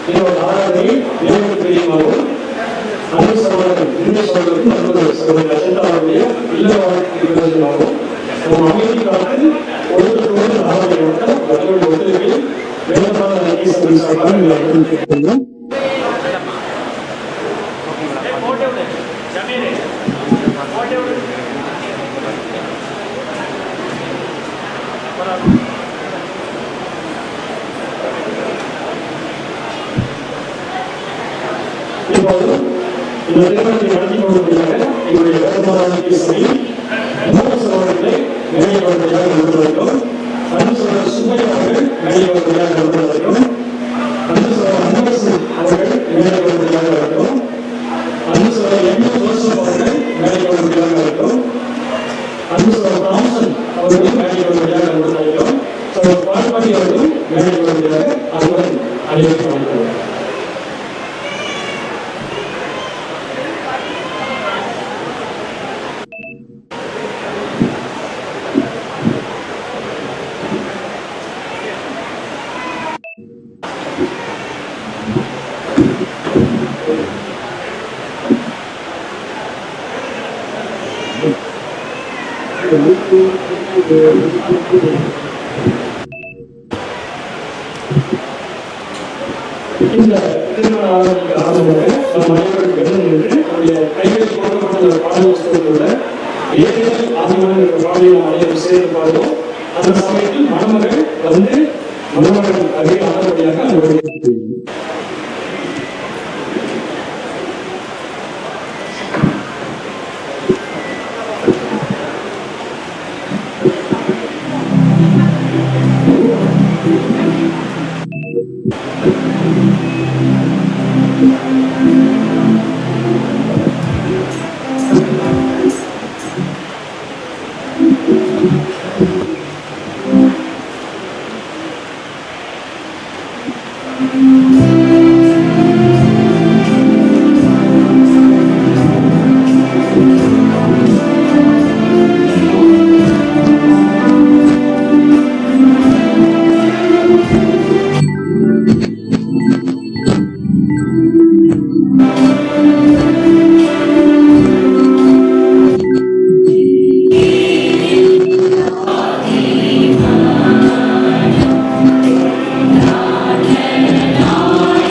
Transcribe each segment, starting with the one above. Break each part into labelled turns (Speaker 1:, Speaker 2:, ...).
Speaker 1: என்னோட ஆராதனை தேவனுக்கு தெரியுமாவும் அன்பு சகோதரர் இந்திய சகோதரருக்கு அன்பு சகோதரர் அஜந்தா அவருடைய இல்ல வாழ்க்கை பிரயோஜனமாகவும் நம்ம அமைதி காத்து ஒருவருக்கொரு ஆராதனை நடத்த அவர்களுடைய ஒத்துழைப்பை வேதமான அறிக்கை சபை சார்பாக கேட்டுக்கொள்கிறோம். இப்போது இந்த திருமணத்தை நடத்தி கொண்டிருக்கிறாங்க எங்களுடைய வேதமான சபையில் மூன்று சகோதரர்களை நினைவுபடுத்தியாக நடத்துவதற்கும் அன்பு சகோதரர் சுமையா அவர்கள் நினைவுபடுத்தியாக நடத்துவதற்கும் அன்பு சகோதரர் அன்பரசு அவர்கள் நினைவுபடுத்தியாக நடத்தும் அன்பு சகோதரர் எம் ஜோசப் அவர்கள் நினைவுபடுத்தியாக நடத்தும் அன்பு சகோதரர் தாம்சன் அவர்களும் நினைவுபடுத்தியாக நடத்துவதற்கும் சகோதரர் பால்பாடி அவர்களும் நினைவுபடுத்தியாக அன்புடன் அழைக்கப்பட்டுள்ளனர். இந்த திருமண ஆராதனைக்கு ஆரம்பமாக நம் அனைவரும் எழுந்து நம்முடைய கைகளில் கொடுக்கப்பட்டுள்ள பாடல் புத்தகத்தோட ஏழைகள் ஆதிமகன் என்ற பாடலை நாம் அனைவரும் சேர்ந்து பாடுவோம். அந்த சமயத்தில் மணமகள் வந்து மணமகன் அருகே ஆனபடியாக அவருடைய
Speaker 2: Oh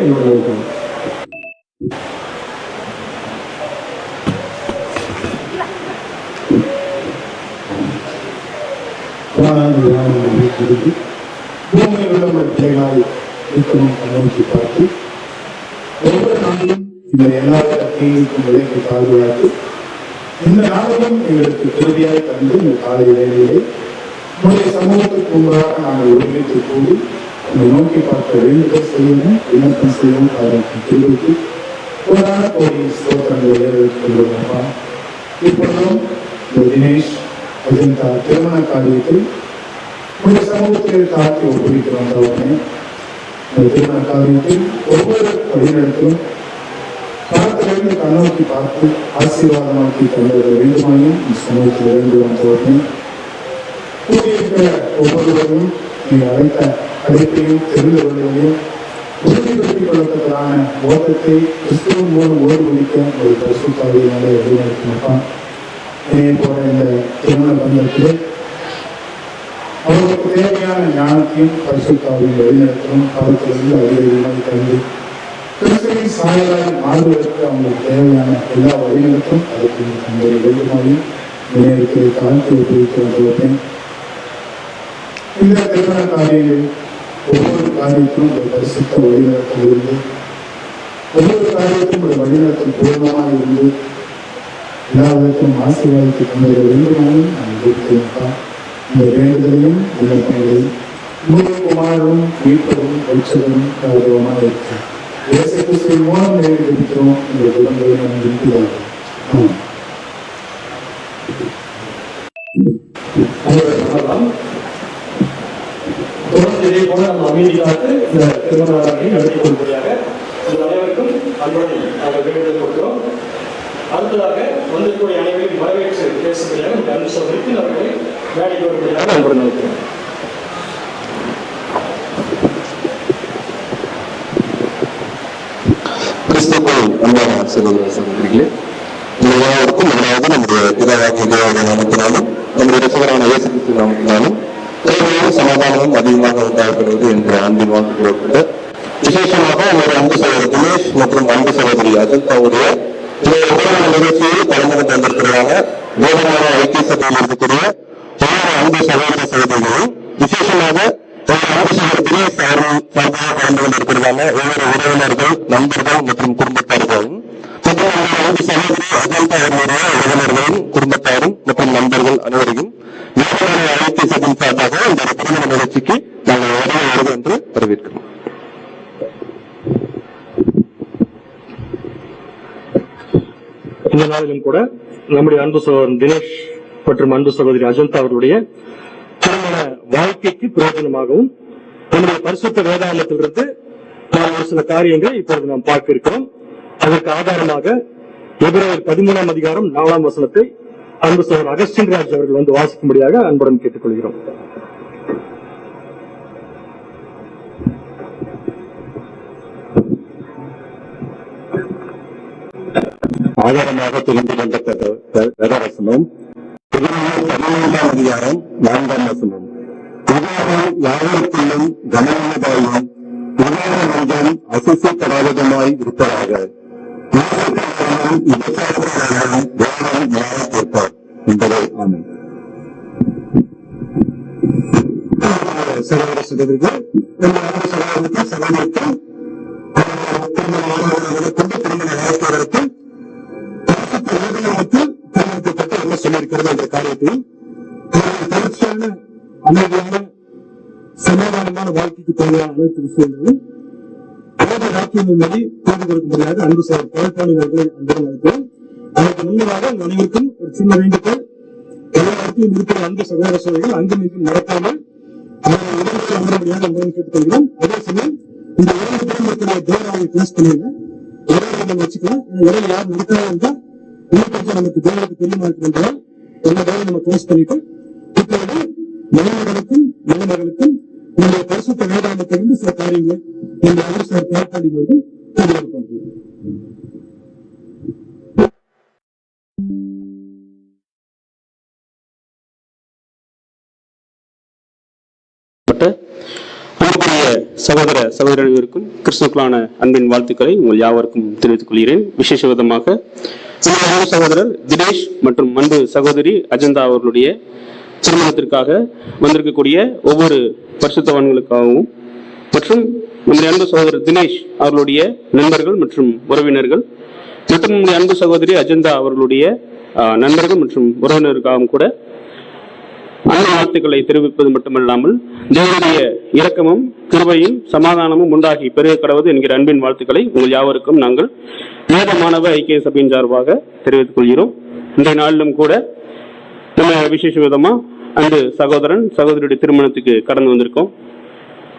Speaker 1: என்னுடைய பூமியில் உள்ள பிள்ளைகளால் நோக்கி பார்த்து ஒவ்வொரு நாளும் இந்த எல்லா தீங்கும் விலைக்கு பாதுகாத்து இந்த நாளிலும் எங்களுக்கு உறுதியாக தந்து இந்த காலை வேலையிலே உங்களுடைய சமூகத்துக்கு முன்பாக நாங்கள் ஒருங்கிணைத்து கூடி உங்களை நோக்கி பார்க்க வேண்டுதல் செய்யணும் விண்ணப்பம் செய்யவும் அதற்கு தெரிவித்து புராண கோடி ஸ்தோத்திரங்களை கொண்டுள்ளோம்ப்பா. இப்பொழுதும் இந்த தினேஷ் அஜந்தா திருமண காரியத்தில் உங்களுடைய சமூகத்தில் தாக்கி ஒப்புவிக்கிறோம். இந்த திருமண காரியத்தில் ஒவ்வொரு வழிநடத்திலும் பணத்திலிருந்து கண்ணோக்கி பார்த்து ஆசீர்வாதமாக்கி தந்தது வேண்டுமாயும் சமூகத்தில் இருந்து வந்தவர்கள் கூடியிருக்கிற ஒவ்வொருவரும் நீங்கள் அழைத்த அழைப்பையும் தெரிந்து கொள்வதையும் உறுதிப்படுத்திக் கொள்ளத்தக்கதான ஓட்டத்தை கிறிஸ்துவின் மூலம் ஓடி முடிக்க ஒரு பரிசுத்தாவியினாலே வழிநடத்தினப்பா. இதே போல இந்த திருமண பந்தத்திலே அவர்களுக்கு தேவையான ஞானத்தையும் பரிசுத்தாவின் வழிநடத்தலும் காலத்திலிருந்து அதிகாரிகளை தந்து கிறிஸ்துவின் சாயலாய் மாறுவதற்கு அவங்களுக்கு தேவையான எல்லா வழிநடத்தும் அதற்கு தங்களுடைய வேண்டுமாயும் நேரத்தை காலத்தை ஒப்புவிக்கிறேன். இந்த திருமண காரியங்களில் ஒவ்வொரு காரியத்திலும் ஒரு பரிசுத்த வழிநடத்தல் இருந்து ஒவ்வொரு காரியத்திலும் ஒரு வழிநடத்தல் பூர்ணமாக இருந்து எல்லாவற்றையும் ஆசீர்வாதத்தை தந்தைய வேண்டுமாயும் நான் கொடுத்தேன்ப்பா. இந்த வேண்டுதலையும் விண்ணப்பங்களையும் உங்களுடைய குமாரரும் மீட்பரும் ரட்சகரும் கௌரவமாக இருக்கிறேன். இயேசு கிறிஸ்துவின் மூலம் இருக்கிறோம். இந்த குழந்தையை நாம் இருக்கிறார்கள். தொடர்ந்து இதே போல நம்ம அமைதிக்காக இந்த திருமணத்தை நடத்தி கொள்வதாக அனைவருக்கும் அன்புடன் நாங்கள் வேண்டுதல் கொடுக்கிறோம். அடுத்ததாக வந்திருக்கூடிய அனைவரையும் வரவேற்று பேசும்படியாக இந்த அன்பு சகோதரிக்கு அவர்களை வேலைக்கு வரும்படியாக அன்புடன் இருக்கிறோம்.
Speaker 2: கிறிஸ்துவுக்குள் அன்பான சகோதர சகோதரிகளே, எல்லாருக்கும் முதலாவது நம்முடைய பிதாவாகிய தேவனுடைய நாமத்தினாலும் நம்முடைய ரட்சகரான இயேசு கிறிஸ்து நாமத்தினாலும் சமாதானமும் அதிகமாக உண்டாகிறது என்ற அன்பின் வாக்கு கூறப்பட்ட விசேஷமாக உங்களுடைய அன்பு சகோதரர் தினேஷ் மற்றும் அன்பு சகோதரி அஜந்தாவுடைய நிகழ்ச்சியில் கலந்து வந்திருக்கிறாங்க. வேதமான ஐக்கிய சபையில் இருக்கக்கூடிய அன்பு சகோதர சகோதரிகளும் விசேஷமாக அன்பு சகோதரர் தினேஷ் சார்பாக கலந்து கொண்டிருக்கிறாங்க. ஒவ்வொரு உறவினர்கள், நண்பர்கள் மற்றும் குடும்பத்தார்களும் மற்றும் அன்பு சகோதரி அஜந்தா அவர்களுடைய உறவினர்களும் குடும்பத்தாரும் மற்றும் நண்பர்கள் அனைவரையும் ஐக்கிய சபையின் சார்பாக இந்த திருமண நிகழ்ச்சிக்கு நாங்கள் வருவது என்று வரவேற்கிறோம்.
Speaker 1: இந்த நாளிலும் கூட நம்முடைய அன்பு சகோதரன் தினேஷ் மற்றும் அன்பு சகோதரி அஜந்தா அவர்களுடைய திருமண வாழ்க்கைக்கு பிரயோஜனமாகவும் நம்முடைய பரிசுத்த வேதாந்தத்திலிருந்து ஒரு சில காரியங்களை இப்பொழுது நாம் பார்க்க இருக்கிறோம். அதற்கு ஆதாரமாக எபிரேயர் 13ஆம் அதிகாரம் 4ஆம் வசனத்தை அன்பு சகோதரர் அகஸ்டின் ராஜ் அவர்கள் வந்து வாசிக்கும்படியாக அன்புடன் கேட்டுக்கொள்கிறோம்.
Speaker 2: ஆதாரமாக தெரிந்து கொண்ட வேதவசனம் 15ஆம் அதிகாரம் 4ஆம் வசனம். யாவருக்குள்ளும் கனமுள்ளதாயும் மனிதன் அசிசப்படாததுமாய் இருப்பதாக கேட்பார் என்பதை ஆமென். சகோதர சகோதரிகள், சகோதரருக்கும் திருமண வாழ்க்கையருக்கும் திருமணத்தை பற்றி என்ன சொல்லியிருக்கிறது என்ற காரியத்தையும் தொடர்ச்சியான அமைதியான சமாதானமான வாழ்க்கைக்கு தேவையான அனைத்து விஷயங்களும் வாக்கியங்கள் மீது தேர்வு கொடுக்கும்படியாக அன்பு சார் பழக்காணி அவர்களை அன்புடன் அழைக்கிறோம். அதற்கு முன்னதாக அனைவருக்கும் ஒரு சின்ன வேண்டுகோள். எல்லாருக்கும் இருக்கிற அன்பு சகோதர சோழர்கள் அங்கும் இங்கும் நடக்காமல் அவர்கள் உதவிக்கு அமரும்படியாக அன்புடன் கேட்டுக்கொள்கிறோம். அதே சமயம் இந்த இரண்டு பேருடைய தேவராவை கிளாஸ் பண்ணிடுங்க, நம்ம வச்சுக்கலாம். இடையில யார் நடக்காத இருந்தால் இன்னும் கொஞ்சம் நமக்கு தேவனுக்கு தெரியுமா இருக்கிறதால் எல்லா தேவையும் நம்ம கிளாஸ் பண்ணிட்டு இப்பொழுது மணமகளுக்கும் மணமகளுக்கும் நம்முடைய பரிசுத்த வேதாந்தத்திலிருந்து சில காரியங்கள் இந்த அரசார் பார்ப்பாடி போது தெரிவிப்பார்கள். அன்புக்குரிய
Speaker 3: சகோதர சகோதரர்களுக்கும் கிறிஸ்துக்களான அன்பின் வாழ்த்துக்களை உங்கள் யாவருக்கும் தெரிவித்துக் கொள்கிறேன். விசேஷ விதமாக சகோதரர் தினேஷ் மற்றும் அன்பு சகோதரி அஜந்தா அவர்களுடைய திருமணத்திற்காக வந்திருக்கக்கூடிய ஒவ்வொரு பரிசுத்தவான்களுக்காகவும் மற்றும் நம்முடைய அன்பு சகோதரர் தினேஷ் அவர்களுடைய நண்பர்கள் மற்றும் உறவினர்கள் மற்றும் நம்முடைய அன்பு சகோதரி அஜந்தா அவர்களுடைய நண்பர்கள் மற்றும் உறவினருக்காகவும் கூட அன்பு வாழ்த்துக்களை தெரிவிப்பது மட்டுமல்லாமல் தேவனுடைய இரக்கமும் கிருபையும் சமாதானமும் உண்டாகி பெருக கடவுது என்கிற அன்பின் வாழ்த்துக்களை உங்கள் யாவருக்கும் நாங்கள் வேத மாணவ ஐக்கிய சபையின் சார்பாக தெரிவித்துக் கொள்கிறோம். இன்றைய நாளிலும் கூட நம்ம விசேஷ விதமா அன்பு சகோதரன் சகோதரியுடைய திருமணத்துக்கு கடந்து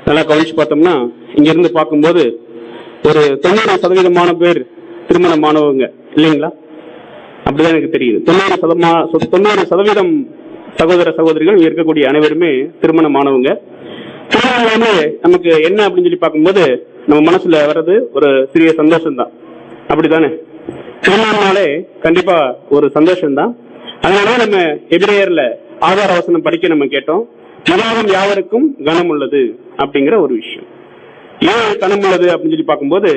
Speaker 3: நல்லா கவனிச்சு பார்த்தோம்னா இங்க இருந்து பார்க்கும்போது ஒரு 90% பேர் திருமணமானவங்க இல்லைங்களா? அப்படிதான் எனக்கு தெரியுது. 90% சகோதர சகோதரிகள் இருக்கக்கூடிய அனைவருமே திருமணமானவங்க. திருமணம் நமக்கு என்ன அப்படின்னு சொல்லி பார்க்கும்போது நம்ம மனசுல வர்றது ஒரு சிறிய சந்தோஷம் தான், அப்படித்தானே? திருமணம்னாலே கண்டிப்பா ஒரு சந்தோஷம் தான். அதனால நம்ம எபிரேயர்ல ஆதார வசனம் படிக்க நம்ம கேட்டோம், உலகம் யாவருக்கும் கனம் உள்ளது அப்படிங்கிற ஒரு விஷயம். ஏன் கனம் உள்ளது அப்படின்னு சொல்லி பார்க்கும்போது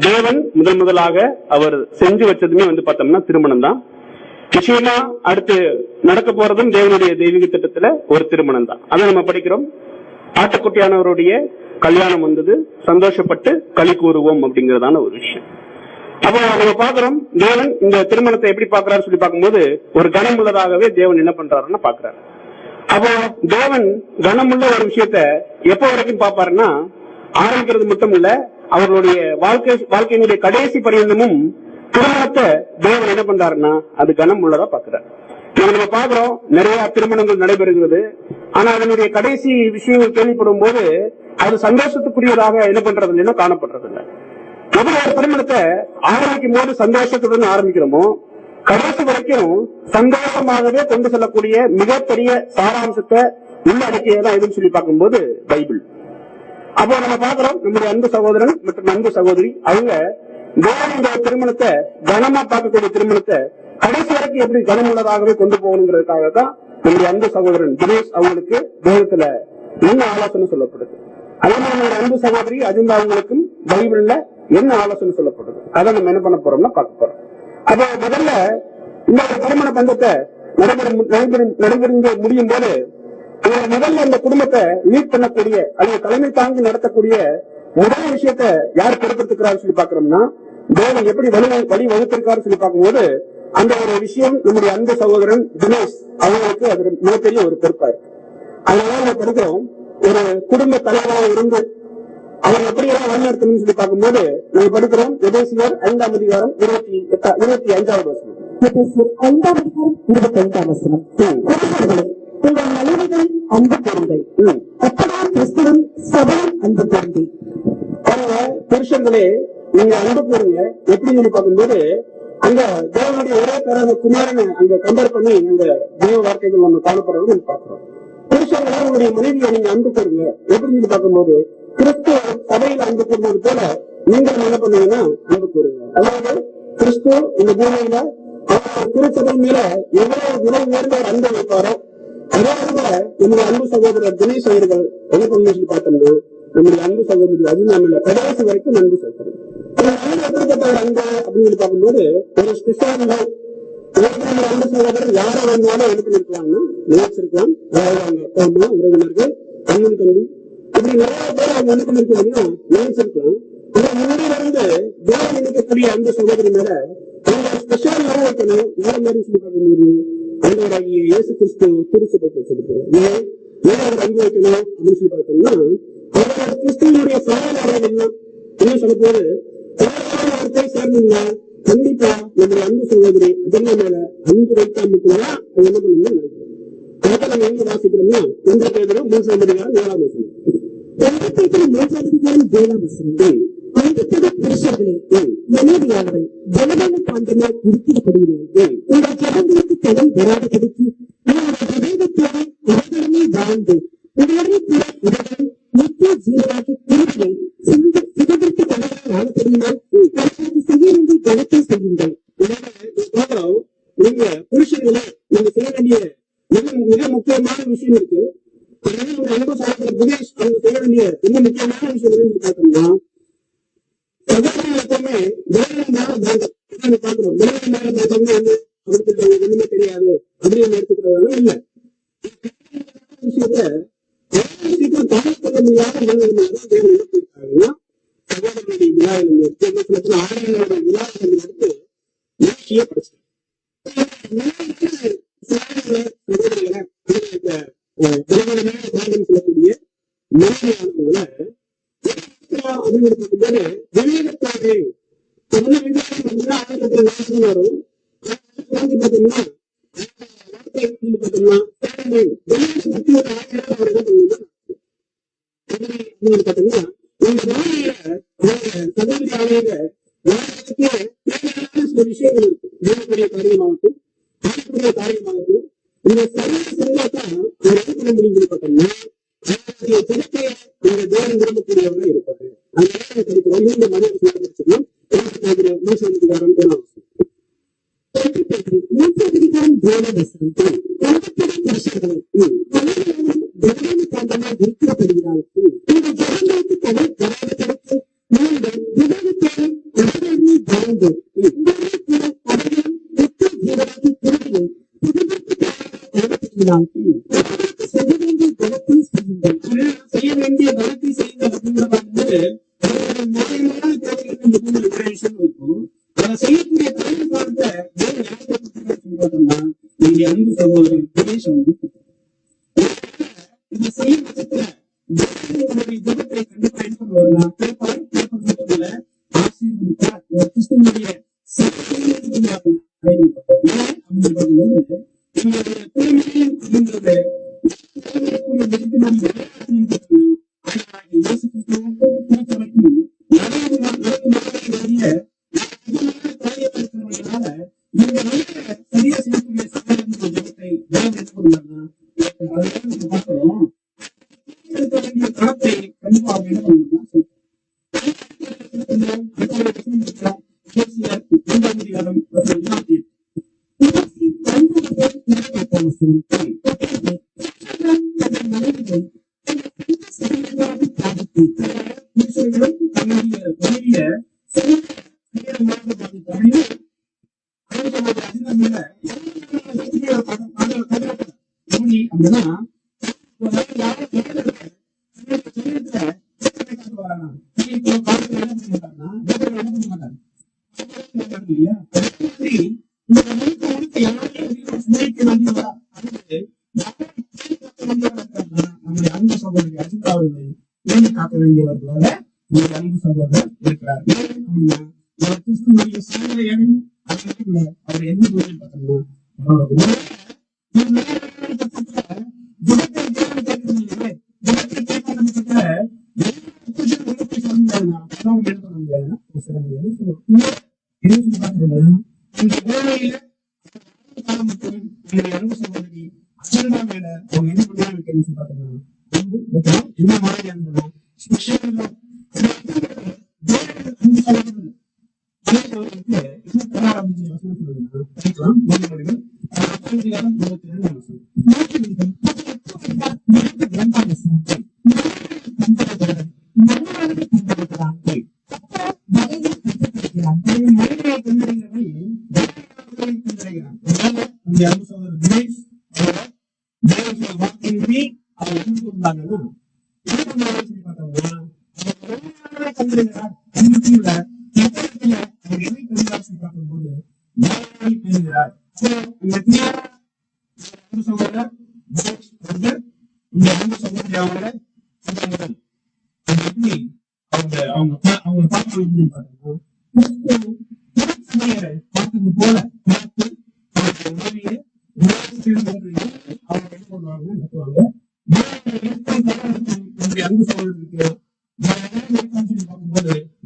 Speaker 3: தேவன் முதலாக அவர் செஞ்சு வச்சதுமே பார்த்தோம்னா திருமணம் தான். நிச்சயமா அடுத்து நடக்க போறதும் தேவனுடைய தெய்வீக திட்டத்துல ஒரு திருமணம் தான். அதை நம்ம படிக்கிறோம். ஆட்டுக்குட்டியானவருடைய கல்யாணம் வந்தது, சந்தோஷப்பட்டு களி கூறுவோம் அப்படிங்கறதான ஒரு விஷயம். அப்போ நம்ம பாக்குறோம் தேவன் இந்த திருமணத்தை எப்படி பாக்குறாரு சொல்லி பார்க்கும்போது ஒரு கனம் உள்ளதாகவே தேவன் என்ன பண்றாருன்னா பாக்குறாரு. அப்போ தேவன் கனமுள்ள ஒரு விஷயத்த எப்ப வரைக்கும் பாப்பாருன்னா ஆரம்பிக்கிறது மட்டும் இல்ல, அவர்களுடைய வாழ்க்கையினுடைய கடைசி பரியந்தமும் திருமணத்தை தேவன் என்ன பண்றாருன்னா அது கனம் உள்ளதா பாக்குறாரு. நம்ம பாக்குறோம் நிறைய திருமணங்கள் நடைபெறுகிறது. ஆனா அதனுடைய கடைசி விஷயங்கள் கேள்விப்படும் போது அது சந்தோஷத்துக்குரியதாக என்ன பண்றது இல்லைன்னா காணப்படுறது இல்லை. எப்படி ஒரு திருமணத்தை ஆரம்பிக்கும் போது சந்தோஷத்துடன் ஆரம்பிக்கிறோமோ கடைசி வரைக்கும் சந்தோஷமாகவே கொண்டு செல்லக்கூடிய மிகப்பெரிய சாராம்சத்தை உள்ளடக்கியதான் எதுன்னு சொல்லி பார்க்கும்போது பைபிள். அப்போ நம்ம பாக்குறோம் நம்முடைய அன்பு சகோதரன் மற்றும் அன்பு சகோதரி அவங்க தேவன் இந்த திருமணத்தை கனமா பார்க்கக்கூடிய திருமணத்தை கடைசி வரைக்கும் எப்படி கனமுள்ளதாகவே கொண்டு போகணுங்கிறதுக்காக தான் நம்முடைய அன்பு சகோதரன் தினேஷ் அவங்களுக்கு தேவத்துல என்ன ஆலோசனை சொல்லப்படுது. அதே மாதிரி நம்முடைய அன்பு சகோதரி அஜந்தா அவங்களுக்கும் பைபிள்ல என்ன ஆலோசனை சொல்லப்படுது அதை நம்ம என்ன பண்ண போறோம்னா பார்க்க போறோம். அப்ப முதல்ல இந்த திருமண பந்தத்தை நடைபெறுங்க முடியும் போது முதல்ல இந்த குடும்பத்தை லீட் பண்ணக்கூடிய அல்லது தலைமை தாங்கி நடத்தக்கூடிய முதல் விஷயத்த யார் பொறுப்பெடுத்துக்கிறாரு சொல்லி பாக்குறோம்னா தேவன் எப்படி வழி வகுத்திருக்காரு சொல்லி பார்க்கும்போது அந்த ஒரு விஷயம் நம்முடைய அன்பு சகோதரன் தினேஷ் அவங்களுக்கு அது மிகப்பெரிய ஒரு பொறுப்பா இருக்கு. அதனால நம்ம படிக்கிறோம் ஒரு குடும்ப தலைவராக இருந்து அவர் எப்படியெல்லாம் வழிநடத்தணும்னு சொல்லி பார்க்கும்போது நம்ம படிக்கிறோம் எபேசியர் 5ஆம் அதிகாரம் 25வது வசனம்.
Speaker 4: 5ஆம் வசனம். உங்கள் மனைவிகளை அன்பு கூறுங்கள், அப்பதான் கிறிஸ்துவின் சபையின் அன்பு கூறுங்கள்.
Speaker 1: புருஷர்களே நீங்க அன்பு கூறுங்க. எப்படி சொல்லி பார்க்கும்போது அங்க தேவனுடைய ஒரே பேரான குமாரனை அங்க கம்பேர் பண்ணி அந்த தேவ வார்த்தைகள் நம்ம காணப்படுறது நம்ம பார்க்கிறோம். புருஷர்களே உங்களுடைய மனைவியை நீங்க அன்பு கூறுங்க. எப்படி சொல்லி பார்க்கும்போது கிறிஸ்துவ சபையில அன்பு கூறுவது போல நீங்கள் என்ன பண்ணுவீங்கன்னா அன்பு கூறுங்க. அதாவது கிறிஸ்து இந்த பூமியில திருச்சபை மேல எவ்வளவு விலை உயர்ந்த ஒரு அன்பை வைப்பாரோ அதே போல நம்முடைய அன்பு சகோதரர் தினேஷ் அவர்கள் என்ன பண்ணி பார்த்தோம்னா நம்முடைய அன்பு சகோதரி அஜினா மேல கடைசி வரைக்கும் அன்பு செலுத்தணும். எப்படிப்பட்ட ஒரு அன்பு அப்படின்னு பார்க்கும்போது ஒரு ஸ்பெஷல் அன்பு சகோதரர் யாரை வந்தாலும் எடுத்து நிற்கலாம்னா நினைச்சிருக்கலாம். அதாவது அவங்க அப்பா அம்மா உறவினர்கள் அண்ணன் தம்பி இப்படி நிறைய பேர் அவங்க என்ன பண்ணிருக்கோம்னா நினைச்சிருக்கலாம். முன்னிலிருந்து தேவன் நினைக்கக்கூடிய அன்பு சகோதரி மேல ஸ்பெஷல் லவ் வைக்கணும். வேற மாதிரி சொல்லி பார்க்கும்போது ஆண்டவராகிய இயேசு கிறிஸ்து திருச்சபை வச்சிருக்கிறோம். ஏன் அவர் அன்பு வைக்கணும் அப்படின்னு சொல்லி பார்த்தோம்னா அவரோட கிறிஸ்துவனுடைய சாயல் என்ன சொல்ல போது வார்த்தை சேர்ந்தீங்கன்னா கண்டிப்பா நம்முடைய அன்பு சகோதரி அதெல்லாம் மேல அன்பு வைத்தா மட்டும்தான் அது என்ன பண்ணணும்னு நினைக்கிறோம். அதை நம்ம எங்க வாசிக்கிறோம்னா 1 பேதுரு 3ஆம் அதிகாரம் 7ஆம் வசனம்.
Speaker 4: 1 பேதுரு 3ஆம் அதிகாரம் 7ஆம் வசனம். அன்புள்ள புருஷர்களே மனைவியானவள் ஜனமான பாண்டமாய் இருக்கிறபடியினால் உங்கள் ஜனங்களுக்கு கடன் வராதபடிக்கு உங்களுடைய விவேகத்தோடு அவர்களுமே வாழ்ந்து உங்களுடைய கூட உடல் நித்திய ஜீவனாகி குருவியை சுதந்திரத்து தலைவராக ஆனபடியினால் அவர்களுக்கு செய்ய வேண்டிய கணக்கை செய்யுங்கள்.
Speaker 1: நீங்க புருஷர்களை நீங்க செய்ய வேண்டிய மிக முக்கியமான விஷயம் இருக்கு. அன்பு சகோதரர் தினேஷ் அவங்க செய்ய வேண்டிய ரொம்ப முக்கியமான விஷயம் என்னன்னு பார்த்தோம்னா, சகோதரர்கள் எப்பவுமே வேலையின் நேரம் பார்க்கிறோம். வேலையின் நேரம் பார்த்தோம்னா அவருக்கு ஒண்ணுமே தெரியாது அப்படின்னு எடுத்துக்கிறதால இல்ல விஷயத்த சீக்கிரம் தாமதிக்க முடியாத நிலைமையில்தான் சகோதரனுடைய விழா என்ன ஆயிரங்களோட விழா எடுத்து முயற்சியை படிச்சேன். சொல்லக்கூடிய நேர்மையானவங்களை விவேகத்தாவே வரும் பாத்தீங்கன்னா சில விஷயங்கள் வேலைக்கூடிய காரியமாகட்டும் காரியமாகட்டும் இந்த சரியாக செஞ்சாதான் என்ன பண்ண முடியும் பார்த்தோம்னா தினத்தை இந்த தேவன் விரும்பக்கூடியவங்க இருப்பாரு. அந்த கிடைக்கிறோம் இந்த மனித படிச்சிடலாம். செய்ய வேண்டிய பலத்தை செய்யுங்க அப்படிங்கிற பார்க்கும்போது இருக்கும். அதை செய்யக்கூடிய காரணத்தை பார்த்தோம்னா நீங்க அன்பு சகோதரர் தினேஷ் வந்து இதை செய்யும் பட்சத்துல ஜபத்தை கண்டிப்பா என்ன பண்ணுவாருன்னா ஆசீர்வதித்தார் ஒரு கிறிஸ்துவனுடைய சரியா செய்யக்கூடிய ஜபத்தை பார்க்கிறோம். பணத்தை கண்டிப்பா அவங்க என்ன பண்ணுவாங்க நம்முடைய அன்பு சகோதரி அஜிதா அவர்களை வேண்டி காக்க வேண்டியவர்களாக நம்முடைய அன்பு சகோதரர் இருக்கிறார். கிறிஸ்துவனுடைய சூழ்நிலை அது மட்டும் இல்ல, அவர் எந்த சூழ்நிலை பார்த்தோம்னா இந்த வேலையில அன்பு சகோதரி அஜெண்டா மேல அவங்க என்ன பண்ணாங்க பாத்தீங்கன்னா என்ன மாதிரி அன்புனா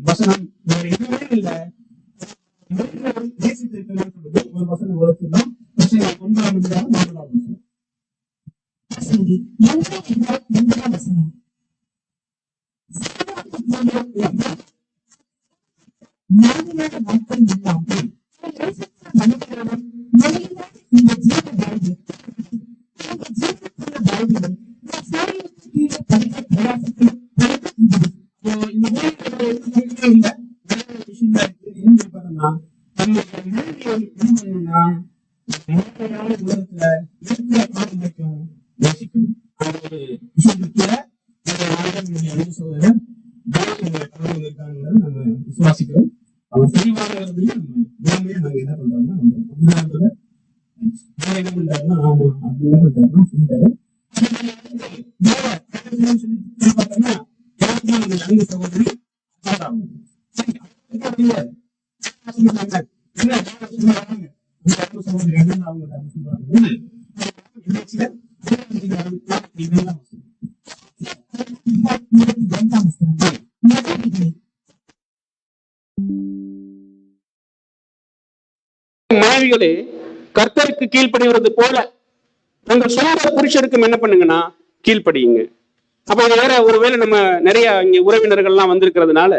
Speaker 1: வசனம் வேற எதுவுமே இல்ல. ஒரு வசனம் வளர்த்துதான் ஒன்பதாம் அதிகாரம் 4ஆம் வசனம். இந்த
Speaker 3: தன்னுடைய மனைவியை என்ன பண்ணணும்னா நேர்மையான உலகத்துல இருக்கிற காலம் வரைக்கும் நேசிக்கணும். அந்த ஒரு விஷயத்துல அன்பு சகோதரர் இருக்காங்க நம்ம விசுவாசிக்கிறோம். அவர் தெளிவானவர்களையும் நம்ம நாங்க என்ன பண்றோம்னா நம்ம என்ன பண்றாருன்னா ஆமா அப்படி என்ன பண்றாருன்னா சொல்லிட்டாரு. அன்பு சகோதரி
Speaker 5: மனைவிகளே கர்த்தருக்கு கீழ்ப்படிவது போல உங்கள் சொந்த புருஷருக்கும் என்ன பண்ணுங்கன்னா கீழ்ப்படியுங்க. அப்ப வேற ஒருவேளை நம்ம நிறைய இங்க உறவினர்கள்லாம் வந்திருக்கிறதுனால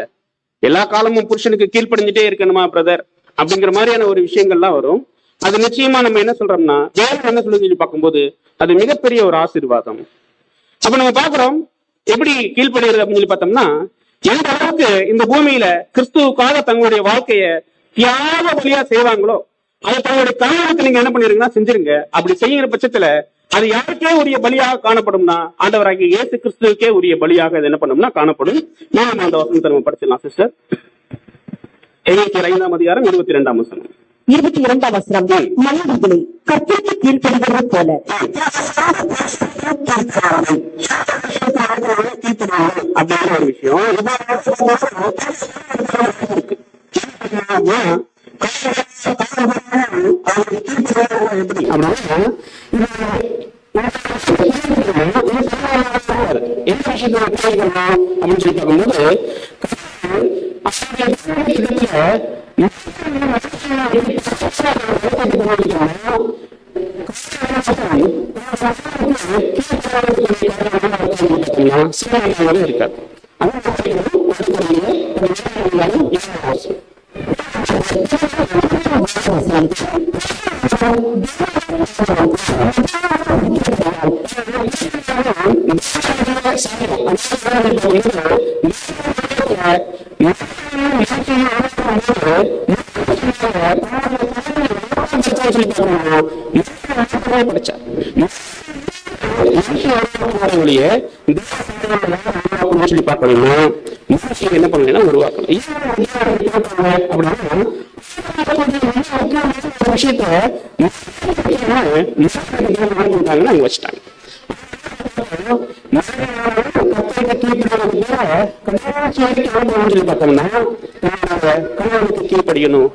Speaker 5: எல்லா காலமும் புருஷனுக்கு கீழ்ப்படிஞ்சிட்டே இருக்கணுமா பிரதர் அப்படிங்கிற மாதிரியான ஒரு விஷயங்கள்லாம் வரும். அது நிச்சயமா நம்ம என்ன சொல்றோம்னா தேவன் என்ன சொல்லுன்னு சொல்லி பார்க்கும்போது அது மிகப்பெரிய ஒரு ஆசீர்வாதம். அப்ப நம்ம பாக்குறோம் எப்படி கீழ்ப்படுகிறது அப்படின்னு சொல்லி பார்த்தோம்னா எந்த அளவுக்கு இந்த பூமியில கிறிஸ்துவுக்காக தங்களுடைய வாழ்க்கைய தியாக வழியா செய்வாங்களோ அதை தங்களுடைய கணவனுக்கு நீங்க என்ன பண்ணிருங்கன்னா செஞ்சிருங்க. அப்படி செய்யற பட்சத்துல அது யாருக்கே உரிய பலியாக காணப்படும்னா ஆண்டவராகிய இயேசு கிறிஸ்துவுக்கே உரிய பலியாக அது என்ன பண்ணும்னா காணப்படும். மேலும் அந்த வசனத்தை நம்ம படிச்சிடலாம் சிஸ்டர். எகிப்தியர் 5ஆம் அதிகாரம் 22ஆம் வசனம்.
Speaker 4: 22ஆம் வசனம். மனைவிகளே கர்த்தருக்கு கீழ்ப்படிகிறது போல
Speaker 5: அப்படிங்கிற ஒரு விஷயம் அப்படின்னு சொல்லி பார்க்கும்போது இருக்காது. சொல்லி பார்க்கணும்னா என்ன பண்ணா உருவாக்கணும் விஷயத்த வச்சுட்டாங்க. பார்த்தோம்னா கணவனுக்கு கீழ்ப்படியணும்